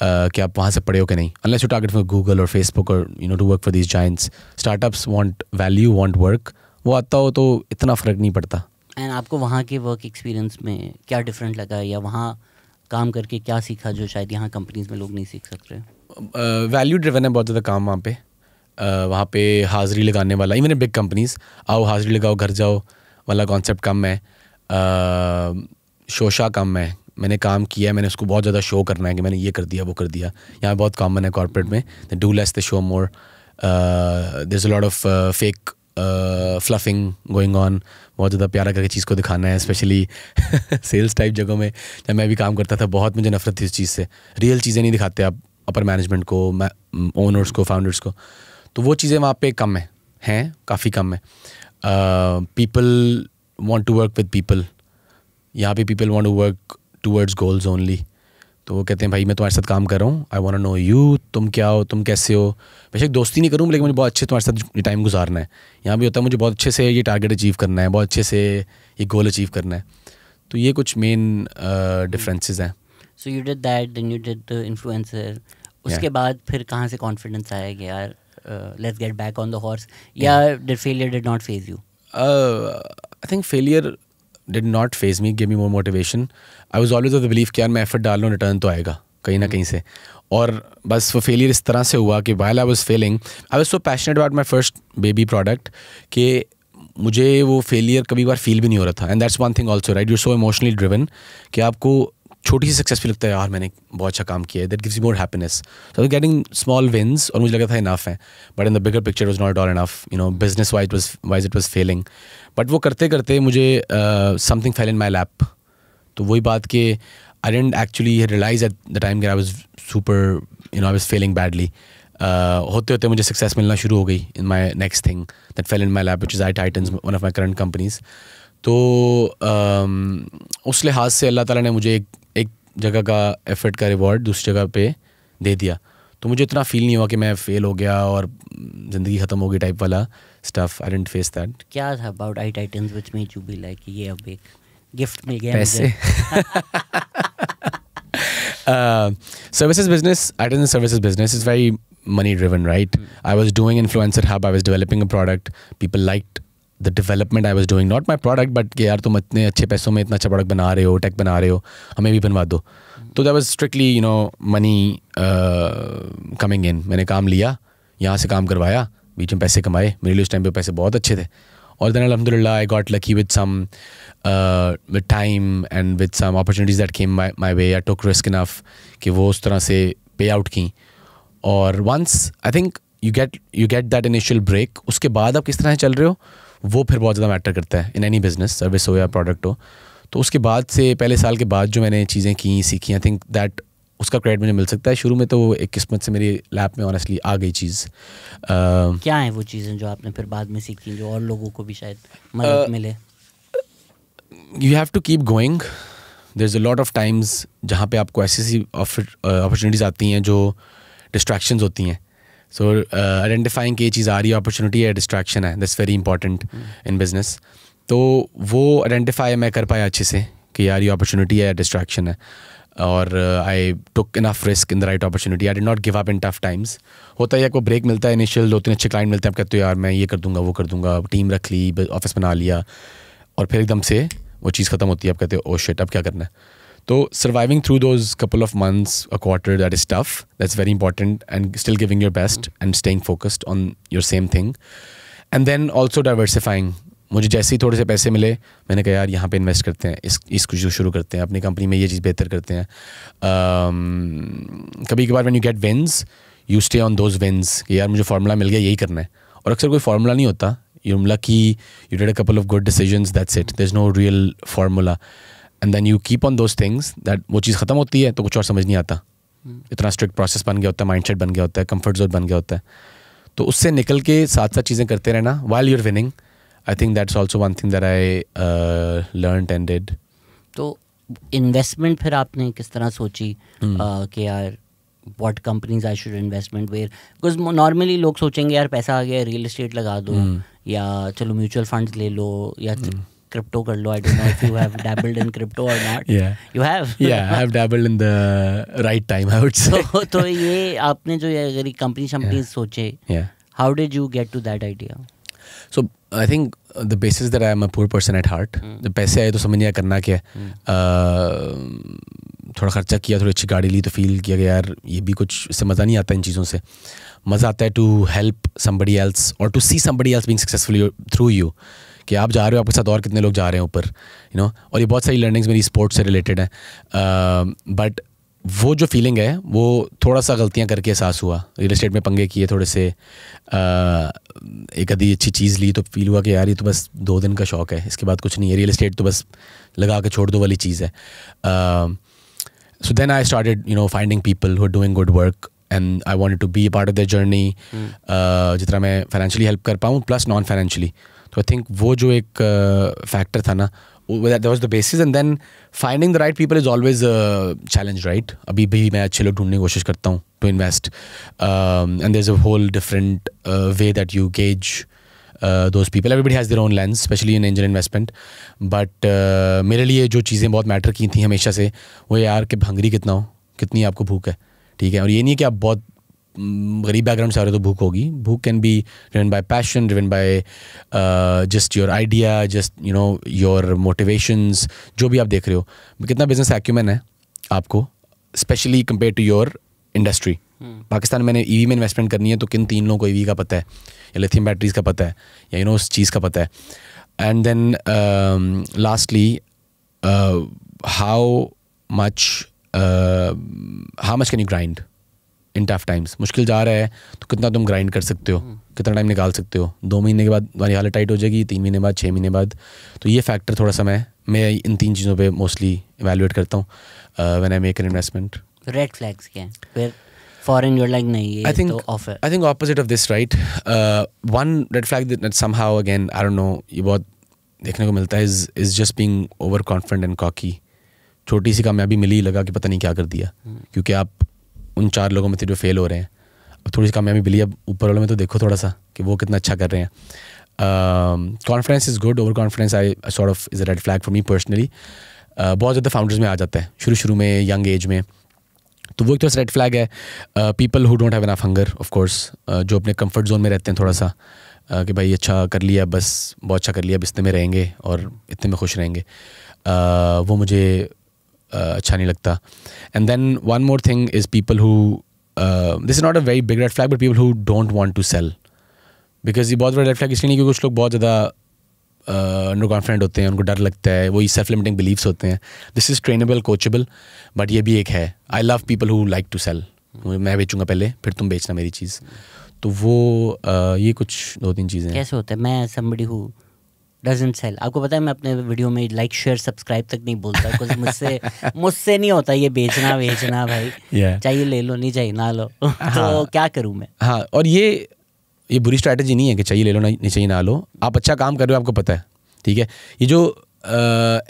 कि आप वहाँ से पढ़े हो कि नहीं, unless you target for Google और फेसबुक और to work for these giants. Startups want value, want work. वो आता हो तो इतना फ़र्क नहीं पड़ता. एंड आपको वहाँ के वर्क एक्सपीरियंस में क्या डिफरेंट लगा, या वहाँ काम करके क्या सीखा जो शायद यहाँ कंपनीज में लोग नहीं सीख सकते? वैल्यू ड्रिवन है बहुत ज़्यादा काम वहाँ पे. वहाँ पे हाज़िरी लगाने वाला, इवन बिग कंपनीज, आओ हाज़िरी लगाओ घर जाओ वाला कॉन्सेप्ट कम है. शोशा कम है. मैंने काम किया है, मैंने उसको बहुत ज़्यादा शो करना है कि मैंने ये कर दिया वो कर दिया. यहाँ बहुत कॉमन है कॉर्पोरेट में, they do less they show more. There is a lot of fake fluffing going on. बहुत ज़्यादा प्यारा करके चीज़ को दिखाना है, स्पेशली सेल्स टाइप जगहों में. जब मैं भी काम करता था बहुत मुझे नफरत थी इस चीज़ से. रियल चीज़ें नहीं दिखाते आप अपर मैनेजमेंट को, ओनर्स को, फाउंडर्स को. तो वो चीज़ें वहाँ पे कम हैं काफ़ी कम है. People want to work with people. यहाँ पे people want to work towards goals only. तो वो कहते हैं भाई मैं तुम्हारे साथ काम कर रहा हूँ, I want to know you, तुम क्या हो, तुम कैसे हो. बेशक दोस्ती नहीं करूँ लेकिन मुझे बहुत अच्छे तुम्हारे साथ ये टाइम गुजारना है. यहाँ भी होता है मुझे बहुत अच्छे से ये टारगेट अचीव करना है, बहुत अच्छे से ये गोल अचीव करना है. तो ये कुछ मेन डिफरेंसेस हैं. So you did that, then you did influencer. उसके बाद फिर कहाँ से कॉन्फिडेंस आया कि यार let's get back on the horse? Did failure did not phase you? I think failure did not phase me, gave me more motivation. I was always of the belief कि यार मैं effort डाल लूँ, return तो आएगा कहीं ना कहीं से. और बस वो फेलियर इस तरह से हुआ कि while I was failing, I was so passionate about my first baby product कि मुझे वो फेलियर कभी बार फील भी नहीं हो रहा था. And that's one thing also right, you are so emotionally driven कि आपको छोटी सी सक्सेस भी लगता है, यार मैंने बहुत अच्छा काम किया है, that gives you more happiness. So getting small wins और मुझे लगा था इनफ है, but in the bigger picture was not all enough. Business wise it was failing. But वो करते करते मुझे something fell in my lap. तो वही बात कि I didn't actually realize at the time I was super I was failing badly. होते होते मुझे सक्सेस मिलना शुरू हो गई इन my next thing that fell in my lap which is I titans, one of my current companies. तो उस लिहाज से अल्लाह ताला ने मुझे एक जगह का एफर्ट का रिवॉर्ड दूसरी जगह पे दे दिया. तो मुझे इतना फील नहीं हुआ कि मैं फेल हो गया और ज़िंदगी ख़त्म हो गई टाइप वाला stuff. I didn't face that. क्या था about I titans which made you be like ये अब एक गिफ्ट मिल गया पैसे. Services business, I did in the services business, is very money driven, right? I was doing Influencer Hub, I was developing a product, people liked the development I was doing, not my product, but कि यार तुम इतने अच्छे पैसों में इतना अच्छा product बना रहे हो, टेक बना रहे हो, हमें भी बनवा दो. तो that was strictly, you know, money coming in. मैंने काम लिया, यहाँ से काम करवाया, बीच में पैसे कमाए. मेरे लिए उस टाइम पे पैसे बहुत अच्छे थे. और then alhamdulillah I got lucky with some with time and with some opportunities that came my way. I took risk enough कि वो उस तरह से pay out की. और once I think you get that initial break, उसके बाद आप किस तरह से चल रहे हो वो फिर बहुत ज़्यादा मैटर करता है in any business, सर्विस हो या प्रोडक्ट हो. तो उसके बाद से पहले साल के बाद जो मैंने चीज़ें की सीखी, आई थिंक दैट उसका क्रेडिट मुझे मिल सकता है. शुरू में तो एक किस्मत से मेरी लैप में ऑनेस्टली आ गई चीज़. क्या है वो चीज़ें जो आपने फिर बाद में सीखी जो और लोगों को भी शायद मदद मिले? You have to keep going. There is a lot of times जहाँ पे आपको ऐसी अपॉर्चुनिटीज़ आती हैं जो डिस्ट्रैक्शंस होती हैं. सो आइडेंटिफाइंग कि ये चीज़ आ रही है अपॉर्चुनिटी है डिस्ट्रैक्शन है, that's very important in business. तो वो आइडेंटिफाई मैं कर पाया अच्छे से कि यार ये अपॉर्चुनिटी है या डिस्ट्रैक्शन है. और I took enough risk in the right opportunity. I did not give up in tough times. होता है आपको ब्रेक मिलता है इनिशियल, 2-3 अच्छे क्लाइंट मिलते हैं, आप कहते हो यार मैं ये कर दूंगा वो कर दूंगा, टीम रख ली, ऑफिस बना लिया, और फिर एकदम से वो चीज़ ख़त्म होती है. आप कहते हो ओ शिट अब क्या करना है. तो surviving through those couple of months, a quarter, that is tough, that's very important, and still giving your best and staying focused on your same thing. And then also diversifying. मुझे जैसे ही थोड़े से पैसे मिले मैंने कहा यार यहाँ पे इन्वेस्ट करते हैं, इसको शुरू करते हैं, अपनी कंपनी में ये चीज़ बेहतर करते हैं. कभी कभार when you get wins you stay on those wins कि यार मुझे फार्मूला मिल गया, यही करना है. और अक्सर कोई फार्मूला नहीं होता. You lucky, you did a couple of good decisions, that's it. There is no real formula. And then you keep on those things that वो चीज़ ख़त्म होती है तो कुछ और समझ नहीं आता. इतना स्ट्रिक्ट प्रोसेस बन गया होता है, माइंडसेट बन गया होता है, कंफर्ट जोन बन गया होता है. तो उससे निकल के साथ साथ चीज़ें करते रहना while you're winning. I think that's also one thing that I learned and did. तो इन्वेस्टमेंट फिर आपने किस तरह सोची कि यार what companies I should investment where? Because normally लोग सोचेंगे यार पैसा आ गया रियल एस्टेट लगा दो या चलो म्यूचुअल फंड्स ले लो या क्रिप्टो कर लो. I don't know if you have dabbled in crypto or not. Yeah. You have? Yeah, I have dabbled in the right time, I would say. तो ये आपने जो ये अगर कंपनी सोचे, how did you get to that idea? So I think the basis that I am a poor person at heart. जब पैसे आए तो समझ नहीं आया करना क्या है. थोड़ा खर्चा किया, थोड़ी अच्छी गाड़ी ली तो फील किया कि यार ये भी कुछ, इससे मज़ा नहीं आता इन चीज़ों से. मज़ा आता है टू हेल्प somebody else और to see somebody else being successful through you. कि आप जा रहे हो, आपके साथ और कितने लोग जा रहे हैं ऊपर, यू नो. और ये बहुत सारी लर्निंग्स मेरी स्पोर्ट्स से रिलेटेड है. बट वो जो फीलिंग है वो थोड़ा सा गलतियां करके एहसास हुआ. रियल एस्टेट में पंगे किए थोड़े से, एक आधी अच्छी चीज़ ली तो फील हुआ कि यार ये तो बस 2 दिन का शौक है, इसके बाद कुछ नहीं है. रियल एस्टेट तो बस लगा के छोड़ दो वाली चीज़ है. So then I started you know finding people who are doing good work and I wanted to be a part of their journey. जितना मैं फाइनेंशियली हेल्प कर पाऊँ प्लस नॉन फाइनेंशियली. तो आई थिंक वो जो एक फैक्टर था ना, that was the basis. And then finding the right people is always a challenge, right? अभी भी मैं अच्छे लोग ढूंढने की कोशिश करता हूँ to invest. And there's a whole different way that you gauge those people. Everybody has their own lens, especially in angel investment. But मेरे लिए जो चीज़ें बहुत मैटर की थी हमेशा से वो यार कि हंगरी कितना हो, कितनी आपको भूख है, ठीक है. और ये नहीं कि आप बहुत गरीब बैकग्राउंड से आ रहे हो तो भूख होगी. भूख can be driven by passion, driven by just your idea, just you know your motivations, जो भी आप देख रहे हो. कितना बिजनेस एक्यूमेन है आपको, especially compare to your industry. Pakistan में मैंने ईवी में इन्वेस्टमेंट करनी है तो किन 3 लोगों को ईवी का पता है या लिथियम बैटरीज का पता है या यू नो उस चीज़ का पता है. And then lastly how much can you grind in tough times. मुश्किल जा रहा है तो कितना तुम ग्राइंड कर सकते हो, कितना टाइम निकाल सकते हो. 2 महीने के बाद तुम्हारी हालत टाइट हो जाएगी, 3 महीने बाद, 6 महीने बाद. तो ये फैक्टर थोड़ा सा मैं इन 3 चीज़ों पे मोस्टली इवैल्यूएट करता हूँ when I make an investment. Red flags क्या हैं फिर फॉरेन यूर लाइक नहीं ये तो offer? I think opposite of this, right. One red flag that somehow again I don't know, ये बहुत देखने को मिलता है, is just being over confident and cocky. छोटी सी कामयाबी मिली, लगा कि पता नहीं क्या कर दिया, क्योंकि आप उन 4 लोगों में थे जो फेल हो रहे हैं. अब थोड़ी सी कामयाबी मिली, अब ऊपर वालों में तो देखो थोड़ा सा कि वो कितना अच्छा कर रहे हैं. Confidence is good, over confidence I sort of is a red flag for me personally. बहुत ज़्यादा फाउंडर्स में आ जाता है शुरू में, यंग एज में, तो वो एक तो रेड फ्लैग है. People who don't have enough hunger, of course, जो अपने कंफर्ट जोन में रहते हैं थोड़ा सा, कि भाई अच्छा कर लिया, बस बहुत अच्छा कर लिया, अब इतने में रहेंगे और इतने में खुश रहेंगे, वो मुझे अच्छा नहीं लगता. And then one more thing is people who, this is not a very big red flag, but people who don't want to sell. Because ये बहुत बड़ा रेड फ्लैग इसलिए नहीं क्योंकि कुछ लोग बहुत ज़्यादा अंडर कॉन्फिडेंट होते हैं, उनको डर लगता है, वही सेल्फ लिमिटिंग बिलीव्स होते हैं. This is trainable, coachable, but ये भी एक है. I love people who like to sell. मैं बेचूंगा पहले, फिर तुम बेचना मेरी चीज़. तो वो ये कुछ 2-3 चीज़ें कैसे होता है. मैं somebody who doesn't sell, आपको पता है मैं अपने वीडियो में लाइक शेयर सब्सक्राइब तक नहीं बोलता, कुछ मुझसे नहीं होता ये बेचना भाई. चाहिए ले लो, नहीं चाहिए ना लो. तो क्या करूँ मैं. हाँ, और ये बुरी स्ट्रैटेजी नहीं है कि चाहिए ले लो, नहीं चाहिए ना लो. आप अच्छा काम कर रहे हो, आपको पता है, ठीक है. ये जो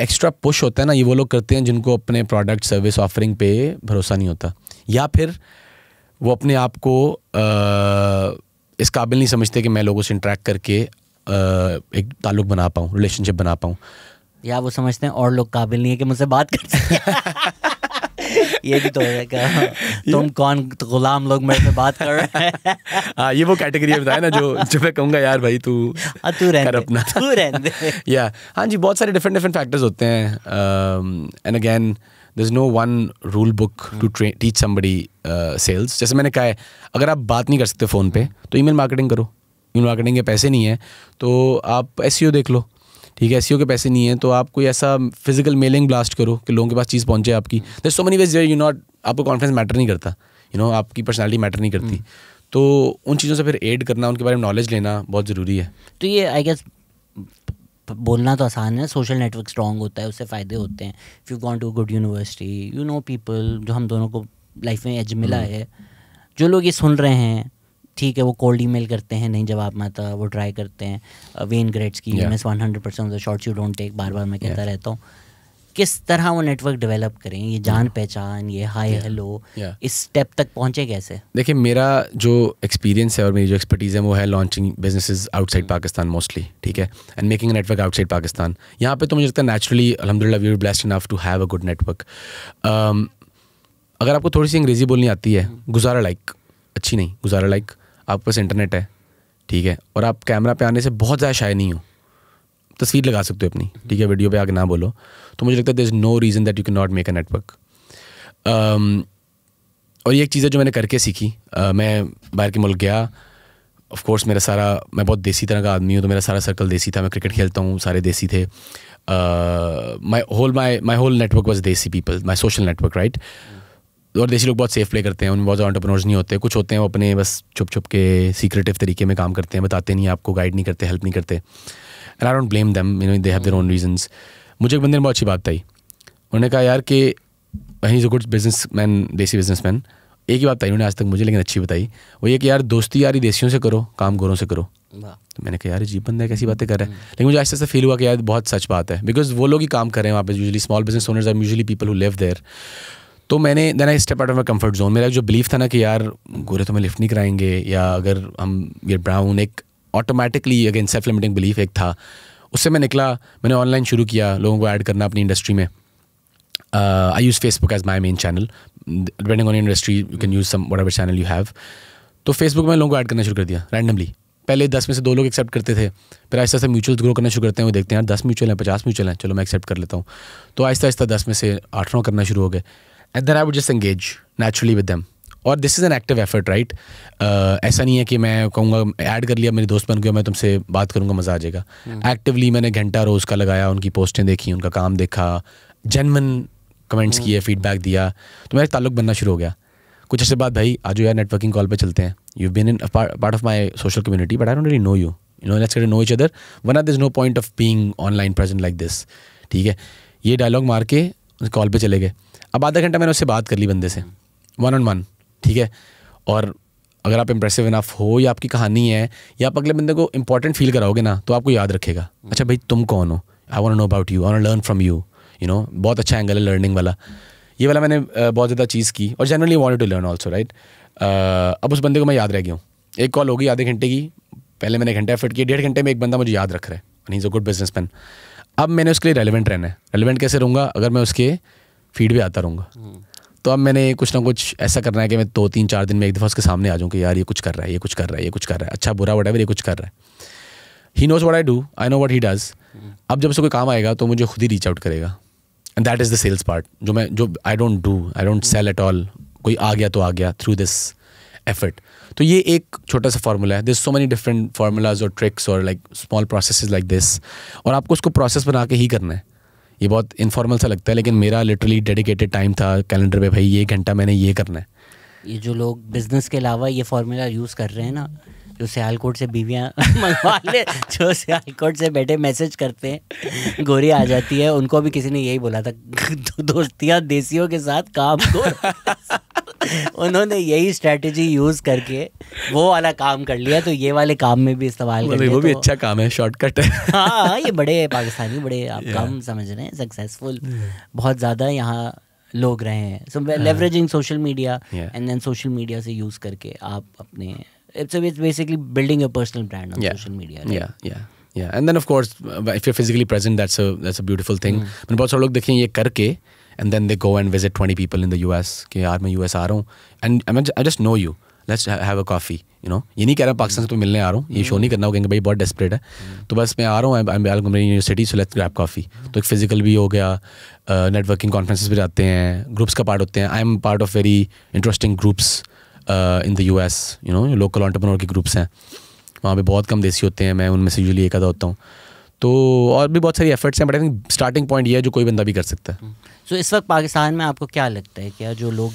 एक्स्ट्रा पुश होता है ना, ये वो लोग करते हैं जिनको अपने प्रोडक्ट सर्विस ऑफरिंग पे भरोसा नहीं होता, या फिर वो अपने आप को इस काबिल नहीं समझते कि मैं लोगों से इंटरेक्ट करके एक ताल्लुक बना पाऊँ, रिलेशनशिप बना पाऊँ. या वो समझते हैं और लोग काबिल नहीं है कि मुझसे बात कर सकें. ये भी तो है क्या, तुम कौन गुलाम लोग मेरे से बात कर रहे हैं. हाँ, ये वो कैटेगरी है, बताया ना, जो मैं कहूँगा यार भाई तू कर अपना, तू रहने. या हाँ जी, बहुत सारे डिफरेंट फैक्टर्स होते हैं. And again there is no one rule book to teach somebody sales. जैसे मैंने कहा है, अगर आप बात नहीं कर सकते फ़ोन पे तो ईमेल मार्केटिंग करो. ईमेल मार्केटिंग के पैसे नहीं है तो आप एसईओ देख लो, ठीक है. एसईओ के पैसे नहीं है तो आप कोई ऐसा फिजिकल मेलिंग ब्लास्ट करो कि लोगों के पास चीज़ पहुंचे आपकी. There so many ways you not, आपको कॉन्फिडेंस मैटर नहीं करता, आपकी पर्सनालिटी मैटर नहीं करती. तो उन चीज़ों से फिर एड करना, उनके बारे में नॉलेज लेना बहुत ज़रूरी है. तो ये आई गेस बोलना तो आसान है, सोशल नेटवर्क स्ट्रॉन्ग होता है, उससे फ़ायदे होते हैं. If you gone to good university, people, जो हम दोनों को लाइफ में एज मिला है. जो लोग ये सुन रहे हैं, ठीक है, वो कोल्ड ईमेल करते हैं, नहीं जवाब में आता, वो ट्राई करते हैं. Wayne Gretzky, miss 100% shots you don't take, बार बार मैं कहता रहता हूँ. किस तरह वो नेटवर्क डेवलप करें, ये जान पहचान, ये हाय हेलो, इस स्टेप तक पहुँचे कैसे. देखिए, मेरा जो एक्सपीरियंस है और मेरी जो एक्सपर्टीज़ है वो है launching businesses outside Pakistan mostly, ठीक है, and making a network outside Pakistan. यहाँ पे तो मुझे लगता है नेचुरली अल्हम्दुलिल्लाह we are blessed enough to have a good network. अगर आपको थोड़ी सी अंग्रेज़ी बोलनी आती है, गुजारा लाइक, अच्छी नहीं, गुजारा लाइक, आपके पास इंटरनेट है, ठीक है, और आप कैमरा पे आने से बहुत ज़्यादा शाय नहीं हो, तस्वीर लगा सकते हो अपनी, ठीक है, वीडियो पे आके ना बोलो, तो मुझे लगता है there is no reason that you can not make a network. और ये एक चीज़ है जो मैंने करके सीखी. मैं बाहर के मुल्क गया, ऑफ कोर्स मैं बहुत देसी तरह का आदमी हूँ, तो मेरा सारा सर्कल देसी था. मैं क्रिकेट खेलता हूँ, सारे देसी थे. माई होल नेटवर्क वॉज देसी people, my social network, right. और देसी लोग बहुत सेफ प्ले करते हैं, उनमें बहुत ज़्यादा एंटरप्रेन्योर्स नहीं होते. कुछ होते हैं वो अपने बस छुप के सीक्रेटिव तरीके में काम करते हैं, बताते नहीं, आपको गाइड नहीं करते, हेल्प नहीं करते. And I don't blame them, they have their own reasons. मुझे एक बंदे ने बहुत अच्छी बात बताई. उन्होंने कहा यार कि he is a good businessman, देसी बिजनेसमैन. एक ही बात बताई उन्होंने आज तक मुझे, लेकिन अच्छी बताई. वो ये कि यार दोस्ती यारी देसियों से करो, काम गोरों से करो. तो मैंने कहा यार अजीब बंदा है, कैसी बातें कर रहा है. लेकिन मुझे ऐसा फील हुआ कि यार बहुत सच बात है, बिकॉज वो लोग ही काम कर रहे हैं वहाँ पे. Usually small business owners are usually people who live there. तो मैंने then I step out of my comfort zone. मेरा जो बिलीफ था ना कि यार गोरे तो मैं लिफ्ट नहीं कराएंगे, या अगर हम ये ब्राउन, एक automatically again self limiting belief एक था, उससे मैं निकला. मैंने ऑनलाइन शुरू किया लोगों को ऐड करना अपनी इंडस्ट्री में. I use Facebook as my main channel. Depending on industry you can use some whatever channel you have. तो फेसबुक में लोगों को ऐड करना शुरू कर दिया रैंडमली. पहले 10 में से 2 लोग एक्सेप्ट करते थे, फिर आहिस्ता आहिस्ता म्यूचुअल्स ग्रो करना शुरू करते हैं. वो देखते हैं यार 10 म्यूचुअल हैं, 50 म्यूचुअल हैं, चलो मैं एक्सेप्ट कर लेता हूँ. तो आहिस्ता आहिस्ता 10 में से 8-9 करना शुरू हो गए. And then I would just engage naturally with them. और this is an active effort, right. ऐसा नहीं है कि मैं कहूँगा ऐड कर लिया, मेरे दोस्त बन गया, मैं तुमसे बात करूँगा, मज़ा आ जाएगा. एक्टिवली मैंने घंटा रोज़ का लगाया, उनकी पोस्टें देखी, उनका काम देखा, जेन्युइन कमेंट्स किए, फीडबैक दिया, तो मेरा ताल्लुक बनना शुरू हो गया. कुछ ऐसे बाद भाई आज यार नेटवर्किंग कॉल पे चलते हैं, you been in part of my social community but I don't really know you, let's get to know each other. वरना there is no point of being online present like this, ठीक है. ये dialogue मार के call पे चले गए. अब आधा घंटा मैंने उससे बात कर ली बंदे से, 1-on-1, ठीक है. और अगर आप इंप्रेसिव इनफ हो, या आपकी कहानी है, या आप अगले बंदे को इंपॉर्टेंट फील कराओगे ना, तो आपको याद रखेगा. अच्छा भाई तुम कौन हो, I want to know about you, I want to learn from you. बहुत अच्छा एंगल है लर्निंग वाला. ये वाला मैंने बहुत ज़्यादा चीज़ की, और generally wanted to learn also, right. अब उस बंदे को मैं याद रह गया हूँ. एक कॉल होगी आधे घंटे की, पहले मैंने घंटा एफर्ट किया, 1.5 घंटे में एक बंदा मुझे याद रख रहा है and he is a good businessman. अब मैंने उसके लिए रेलिवेंट रहना है। रेलिवेंट कैसे रहूँगा? अगर मैं उसके फीड पे आता रहूँगा। तो अब मैंने कुछ ना कुछ ऐसा करना है कि मैं 2-3-4 दिन में एक दफ़ा उसके सामने आ जाऊँ कि यार ये कुछ कर रहा है, ये कुछ कर रहा है, ये कुछ कर रहा है, अच्छा बुरा व्हाटएवर, ये कुछ कर रहा है। He knows what I do, I know what he does. अब जब उसको कोई काम आएगा तो मुझे खुद ही रीच आउट करेगा। And that is the sales part जो I don't sell at all. कोई आ गया तो आ गया थ्रू दिस एफर्ट। तो ये एक छोटा सा फार्मूला है। This so many different formulas और ट्रिक्स और like small processes like this, और आपको उसको प्रोसेस बना के ही करना है। ये बहुत इनफॉर्मल सा लगता है, लेकिन मेरा लिटरली डेडिकेटेड टाइम था कैलेंडर पे, भाई ये घंटा मैंने ये करना है। ये जो लोग बिजनेस के अलावा ये फार्मूला यूज़ कर रहे हैं ना, जो सियालकोट से बीवियाँ मंगवा ले, जो सियालकोट से बैठे मैसेज करते हैं, गोरी आ जाती है, उनको भी किसी ने यही बोला था, दोस्तियाँ देसियों के साथ काम दो। उन्होंने यही स्ट्रेटजी यूज़ करके वो वाला काम कर लिया, तो ये वाले काम में भी इस्तेमाल कर लिया। वो भी अच्छा काम है, शॉर्टकट है। हाँ, ये बड़े पाकिस्तानी बड़े आप काम समझ रहे हैं, सक्सेसफुल बहुत ज़्यादा यहाँ लोग रहे हैं। So leveraging social media and then social media से यूज़ करके आप अपने it's basically building your personal brand on social media, right? Yeah. And then of course if you're physically present, that's a beautiful thing. मैंने बहुत सारे लोग देखे ये करके and then they go and visit 20 people in the US कि यार मैं US आ रहा हूँ and I just know you, let's have a coffee, you know। ये नहीं कह रहा पाकिस्तान से तो मिलने आ रहा हूँ, ये शो नहीं करना हो, कहेंगे भाई बहुत डेस्परेट है, तो बस मैं आ रहा हूँ, I'm in your city, so let's grab coffee। तो एक फिजिकल भी हो गया, नेटवर्किंग कॉन्फ्रेंसेस भी जाते हैं, ग्रुप्स का पार्ट होते हैं। I am part of very interesting groups in the US, you know, local entrepreneur के ग्रुप्स हैं, वहाँ पे बहुत कम देसी होते हैं, मैं उनमें से यूजुअली एक आधा होता हूँ। तो और भी बहुत सारी एफर्ट्स हैं, but I think starting point ये है जो कोई बंदा भी कर सकता है। सो इस वक्त पाकिस्तान में आपको क्या लगता है, क्या जो लोग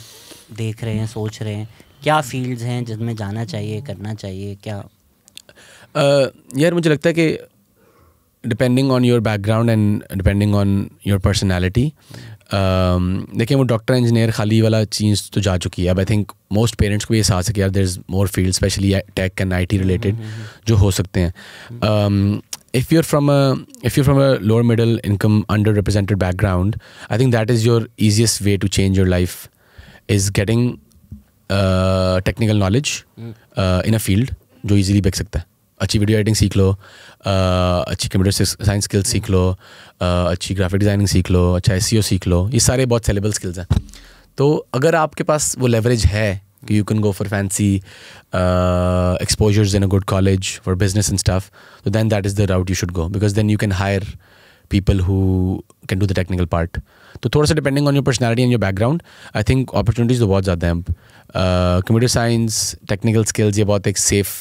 देख रहे हैं, सोच रहे हैं, क्या फील्ड्स हैं जिनमें जाना चाहिए, करना चाहिए, क्या? यार मुझे लगता है कि depending on your background and depending on your personality, देखिए वो डॉक्टर इंजीनियर खाली वाला चीज़ तो जा चुकी है। अब आई थिंक मोस्ट पेरेंट्स को ये एहसास है कि यार there is more field, especially tech and IT related जो हो सकते हैं। If you're from a lower middle income underrepresented background, I think that is your easiest way to change your life, is getting technical knowledge in a field जो easily बिक सकता है। अच्छी video editing सीख लो, अच्छी कंप्यूटर साइंस स्किल्स सीख लो, अच्छी graphic designing सीख लो, अच्छा SEO सीख लो, ये सारे बहुत सेलेबल स्किल्स हैं। तो अगर आपके पास वो लेवरेज है कि you can go for fancy exposures in a good college for business and stuff, so then that is the route you should go, because then you can hire people who can do the technical part. तो थोड़ा सा depending on your personality and your background, I think opportunities तो बहुत ज़्यादा हैं। Computer science, technical skills, ये बहुत एक सेफ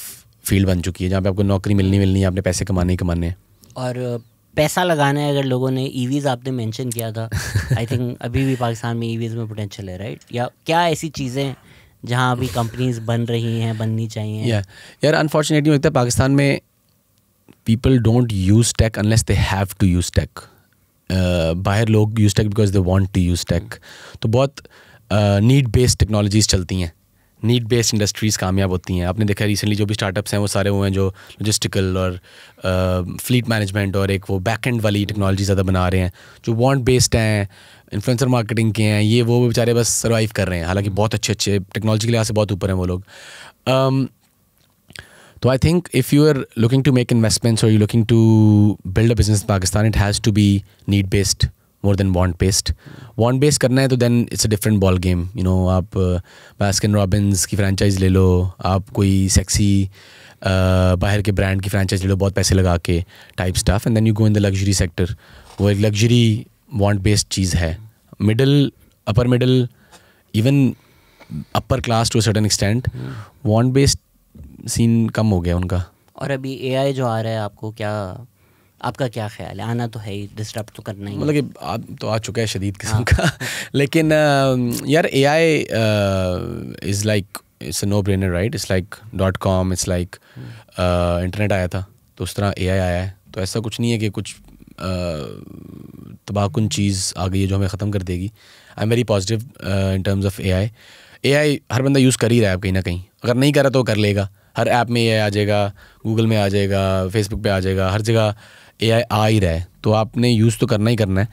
फील्ड बन चुकी है जहाँ पे आपको नौकरी मिलनी है, आपने पैसे कमाने ही कमाने हैं। और पैसा लगाना है अगर लोगों ने, EVs आपने मेंशन किया था, आई थिंक अभी भी पाकिस्तान में EVs में पोटेंशियल है, राइट? या क्या ऐसी चीज़ें जहाँ अभी कंपनीज बन रही हैं, बननी चाहिए? यार अनफॉर्चुनेटली लगता है पाकिस्तान में people don't use tech unless they have to use tech. बाहर लोग use tech because they want to use tech. तो बहुत नीड बेस्ड टेक्नोलॉजीज़ चलती हैं, नीड बेस्ड इंडस्ट्रीज़ कामयाब होती हैं। आपने देखा रिसेंटली जो भी स्टार्टअप्स हैं वो सारे हुए हैं जो लॉजिस्टिकल और फ्लीट मैनेजमेंट और एक वो बैक एंड वाली टेक्नोलॉजी ज़्यादा बना रहे हैं, जो वांट बेस्ड हैं, इन्फ्लुएंसर मार्केटिंग के हैं, ये वो बेचारे बस सर्वाइव कर रहे हैं, हालांकि बहुत अच्छे टेक्नोलॉजी के लिहाज से बहुत ऊपर हैं वो लोग। तो I think if you are looking to make investments और you looking to build a business in Pakistan, it has to be need based more than want based. Want based करना है तो then it's a different ball game, you know. आप Baskin Robbins की franchise ले लो, आप कोई सेक्सी बाहर के ब्रांड की फ्रेंचाइज ले लो बहुत पैसे लगा के, type stuff, and then you go in the luxury sector. वो एक लग्जरी वांट बेस्ड चीज़ है। Middle, upper middle, even upper class to a certain extent, want based scene कम हो गया उनका। और अभी AI जो आ रहा है, आपका क्या ख्याल है? आना तो है ही, डिस्टर्ब तो करना ही, मतलब कि तो आ चुका है शदीद किस्म का। लेकिन यार AI is like it's a no brainer, right? It's like .com, it's like internet आया था तो उस तरह AI आया है। तो ऐसा कुछ नहीं है कि कुछ तबाहकुन चीज़ आ गई है जो हमें ख़त्म कर देगी। I am very positive in terms of AI हर बंदा यूज़ कर ही रहा है कहीं ना कहीं, अगर नहीं कर रहा तो कर लेगा। हर ऐप में AI आ जाएगा, गूगल में आ जाएगा, फेसबुक पे आ जाएगा, हर जगह AI आ ही रहा है। तो आपने यूज़ तो करना ही करना है।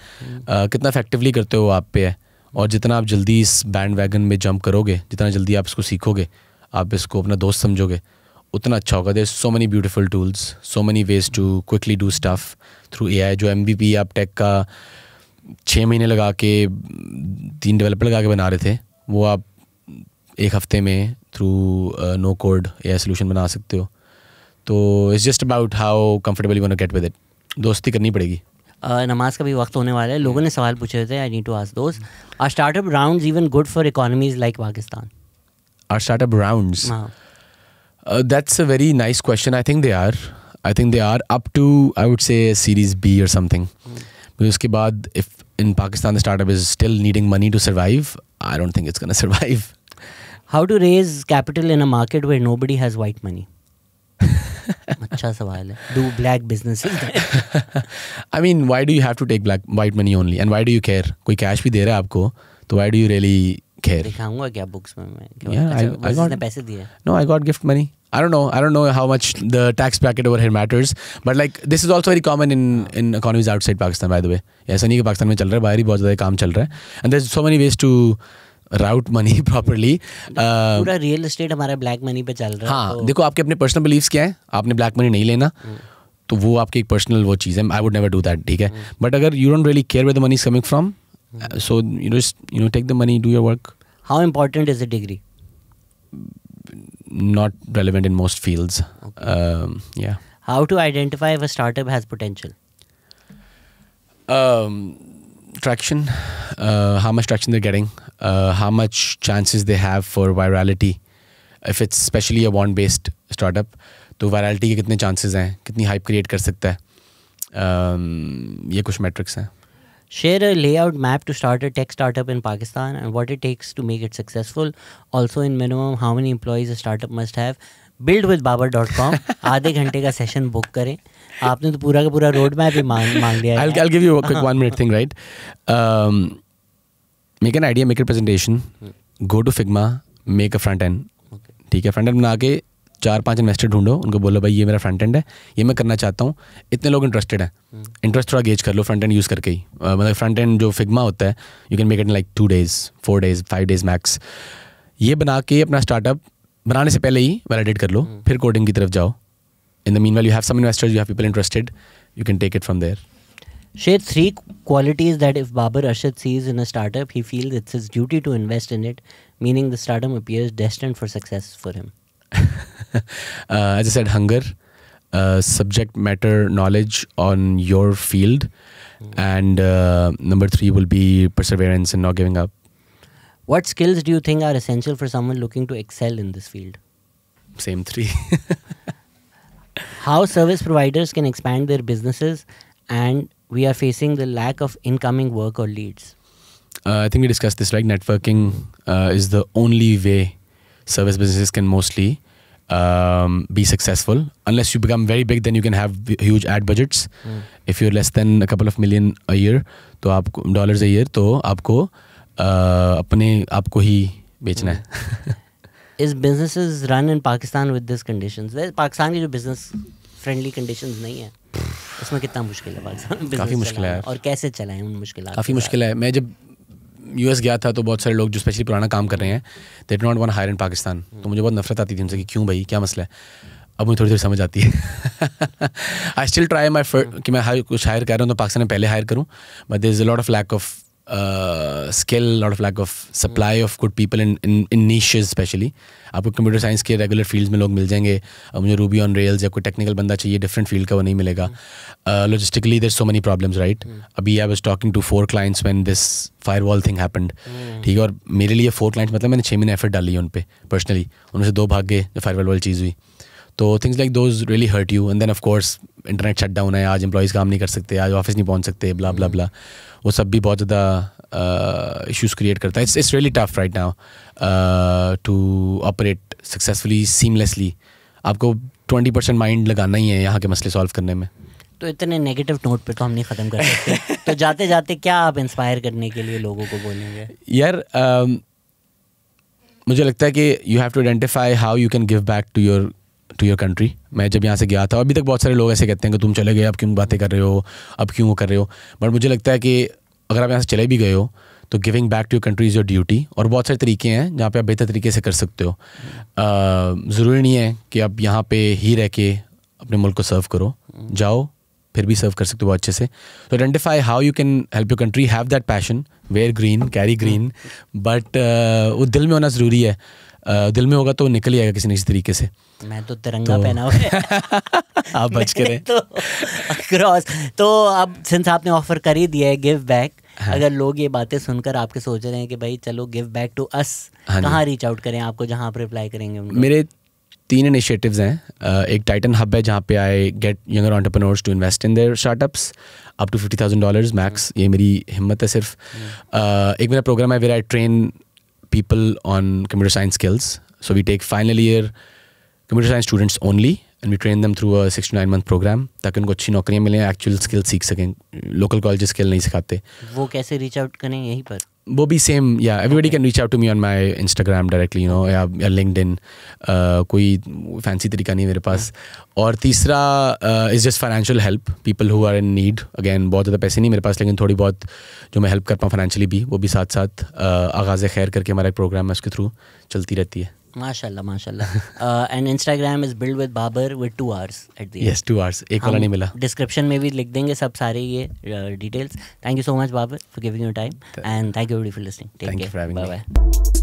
कितना इफेक्टिवली करते हो आप पे है, और जितना आप जल्दी इस बैंड वैगन में जंप करोगे, जितना जल्दी आप इसको सीखोगे, आप इसको अपना दोस्त समझोगे, उतना अच्छा होगा. There's so many beautiful tools, so many ways to quickly do stuff through AI. जो MVP आप टेक का 6 महीने लगा के 3 डेवलपर लगा के बना रहे थे, वो आप 1 हफ्ते में through no code AI solution बना सकते हो. तो it's just about how comfortable you want to get with it. दोस्ती करनी पड़ेगी. नमाज का भी वक्त होने वाला है. लोगों ने सवाल पूछे थे, I need to ask those. Are startup rounds even good for economies like Pakistan? Our startup rounds? That's a very nice question. I think they are. I think they are up to, I would say, Series B or something. But uske baad, if in Pakistan the startup is still needing money to survive, I don't think it's going to survive. How to raise capital in a market where nobody has white money? अच्छा सवाल है. Do black businesses? I mean, why do you have to take white money only? And why do you care? कोई cash भी दे रहा है आपको, तो why do you really care? दिखाऊंगा क्या books में मैं? Yeah, I got पैसे दिए. No, I got gift money. I don't know how much the tax bracket over here matters, but like this is also very common in economies outside Pakistan, by the way. ऐसा नहीं कि पाकिस्तान में चल रहा है, बाहर ही बहुत ज़्यादा काम चल रहा है. And there's so many ways to route money properly. पूरा रियल एस्टेट हमारा ब्लैक मनी पे चल रहा है. हाँ, देखो आपके अपने पर्सनल बिलीव्स क्या है. आपने ब्लैक मनी नहीं लेना, तो वो आपकी एक पर्सनल वो चीज़ है. I would never do that, ठीक है. बट अगर you don't really care where the money is coming from, so you know take the money, do your work. How important is a degree? Not relevant in most fields. Okay. Yeah. How to identify if a startup has potential? Traction. How much traction they're getting. How much chances they have for virality. If it's especially a want-based startup, तो virality के कितने chances हैं, कितनी hype create कर सकता है. ये कुछ metrics हैं. Share a layout map to start a tech startup in Pakistan and what it takes to make it successful. Also, in minimum, how many employees a startup must have. Buildwithbabar.com. आधे घंटे का session book करें. आपने तो पूरा का पूरा road map ही मांग लिया है. I'll give you a quick 1-minute thing, right? Make an idea, make a presentation. Go to Figma, make a front end. ठीक है, फ्रंट एंड बना के 4-5 इन्वेस्टर ढूंढो, उनको बोलो भाई ये मेरा फ्रंट एंड है, ये मैं करना चाहता हूँ. इतने लोग इंटरेस्टेड हैं, इंटरेस्ट थोड़ा गेज कर लो फ्रंट एंड यूज़ करके ही. मतलब फ्रंट एंड जो फिग्मा होता है, you can make it in like 2 days, 4 days, 5 days max. ये बना के अपना स्टार्टअप बनाने से पहले ही वैलिडेट कर लो, फिर कोडिंग की तरफ जाओ. In the meanwhile you have some investors, you have people interested, you can take it from there. Share 3 qualities that if Babar Arshad sees in a startup, he feels it's his duty to invest in it, meaning the startup appears destined for success for him. As I said, hunger, subject matter knowledge on your field, and number 3 will be perseverance and not giving up. What skills do you think are essential for someone looking to excel in this field? Same 3. How service providers can expand their businesses and we are facing the lack of incoming work or leads? I think we discussed this, right? Networking is the only way service businesses can mostly be successful. Unless you become very big, then you can have huge ad budgets. If you're less than a couple of million a year, तो आपको dollars a year, तो आपको अपने आपको ही बेचना है. Is businesses run in Pakistan with these conditions? Pakistan की जो business friendly conditions नहीं है, उसमें कितना मुश्किल है पाकिस्तान? काफ़ी मुश्किल है और कैसे चलाएं उन मुश्किलात? काफ़ी मुश्किल है. मैं जब US गया था तो बहुत सारे लोग जो स्पेशली पुराना काम कर रहे हैं, they do not want hire in Pakistan. तो मुझे बहुत नफरत आती थी उनसे कि क्यों भाई, क्या मसला है. अब मुझे थोड़ी समझ आती है. आई स्टिल ट्राई माई कि मैं कुछ हायर कर रहा हूँ तो पाकिस्तान में पहले हायर करूँ, but there is a lot of lack of skill, lot of lack of supply of good people in niches especially. आपको कंप्यूटर साइंस के रेगुलर फील्ड्स में लोग मिल जाएंगे. अब मुझे रूबी ऑन रेल्स या कोई टेक्निकल बंदा चाहिए डिफरेंट फील्ड का, वो नहीं मिलेगा. Logistically there so many problems, right. अभी I was talking to 4 clients when this firewall thing happened. ठीक है, और मेरे लिए 4 clients मतलब मैंने 6 महीने एफर्ट डाली है उन पे पर्सनली. उनमें से 2 भाग गए जब फायरवॉल वाली चीज़ हुई. तो things like those really hurt you. And then of course internet shut down है, आज एम्प्लॉइज़ काम नहीं कर सकते, आज ऑफिस नहीं पहुँच सकते, ब्ला ब्ला ब्ला. वो सब भी बहुत ज़्यादा इश्यूज़ क्रिएट करता है. It's really tough right now to operate successfully seamlessly. आपको 20% माइंड लगाना ही है यहाँ के मसले सॉल्व करने में. तो इतने नेगेटिव नोट पे तो हम नहीं ख़त्म कर सकते. तो जाते जाते क्या आप इंस्पायर करने के लिए लोगों को बोलेंगे? यार मुझे लगता है कि you have to identify how you can give back to your country. मैं जब यहाँ से गया था, अभी तक बहुत सारे लोग ऐसे कहते हैं कि तुम चले गए, अब क्यों बातें कर रहे हो, अब क्यों वो कर रहे हो. बट मुझे लगता है कि अगर आप यहाँ से चले भी गए हो तो giving back to your country is your duty. और बहुत सारे तरीके हैं जहाँ पे आप बेहतर तरीके से कर सकते हो। ज़रूरी नहीं है कि आप यहाँ पे ही रह के अपने मुल्क को सर्व करो, जाओ फिर भी सर्व कर सकते हो बहुत अच्छे से। तो identify how you can help your country, have that passion, wear green, carry green, but वो दिल में होना ज़रूरी है। दिल में होगा तो निकल ही आएगा किसी न किसी तरीके से। मैं तो तिरंगा पहना हुआ है आप बच के रहे तो क्रॉस। तो अब सिंस आपने ऑफर कर ही दिया है गिव बैक, अगर लोग ये बातें सुनकर आपके सोच रहे हैं कि भाई चलो गिव बैक टू अस, कहाँ रीच आउट करें आपको, जहाँ आप रिप्लाई करेंगे उनको? मेरे 3 इनिशिएटिव्स हैं। एक टाइटन हब है जहाँ पे I get younger entrepreneurs to invest in their startups up to $50,000 max. ये मेरी हिम्मत है सिर्फ। एक मेरा प्रोग्राम है where I train people on computer science skills. So we take final year computer science students only and we train them through a 6 to 9 month program ताकि उनको अच्छी नौकरियाँ मिलें, एक्चुअल स्किल सीख सकें। लोकल कॉलेज स्किल नहीं सिखाते। वो कैसे रीच आउट करें यहीं पर? वो भी सेम, या everybody can reach out to me on my Instagram directly, you know, या लिंक्डइन। कोई फैंसी तरीका नहीं है मेरे पास। और तीसरा is just financial help, people who are in need. Again बहुत ज़्यादा पैसे नहीं मेरे पास, लेकिन थोड़ी बहुत जो मैं हेल्प कर पाऊँ फाइनेंशियली भी, वो भी साथ साथ आगाज़ खैर करके हमारा एक प्रोग्राम है उसके थ्रू चलती रहती है। माशाल्लाह माशाल्लाह। And Instagram is build with Babar with 2 hours at the end. Yes, 2 hours, एक वाला नहीं मिला। डिस्क्रिप्शन में भी लिख देंगे सब सारे ये details. Thank you so much Babar for giving your time and thank you everybody for listening. Take care, bye bye.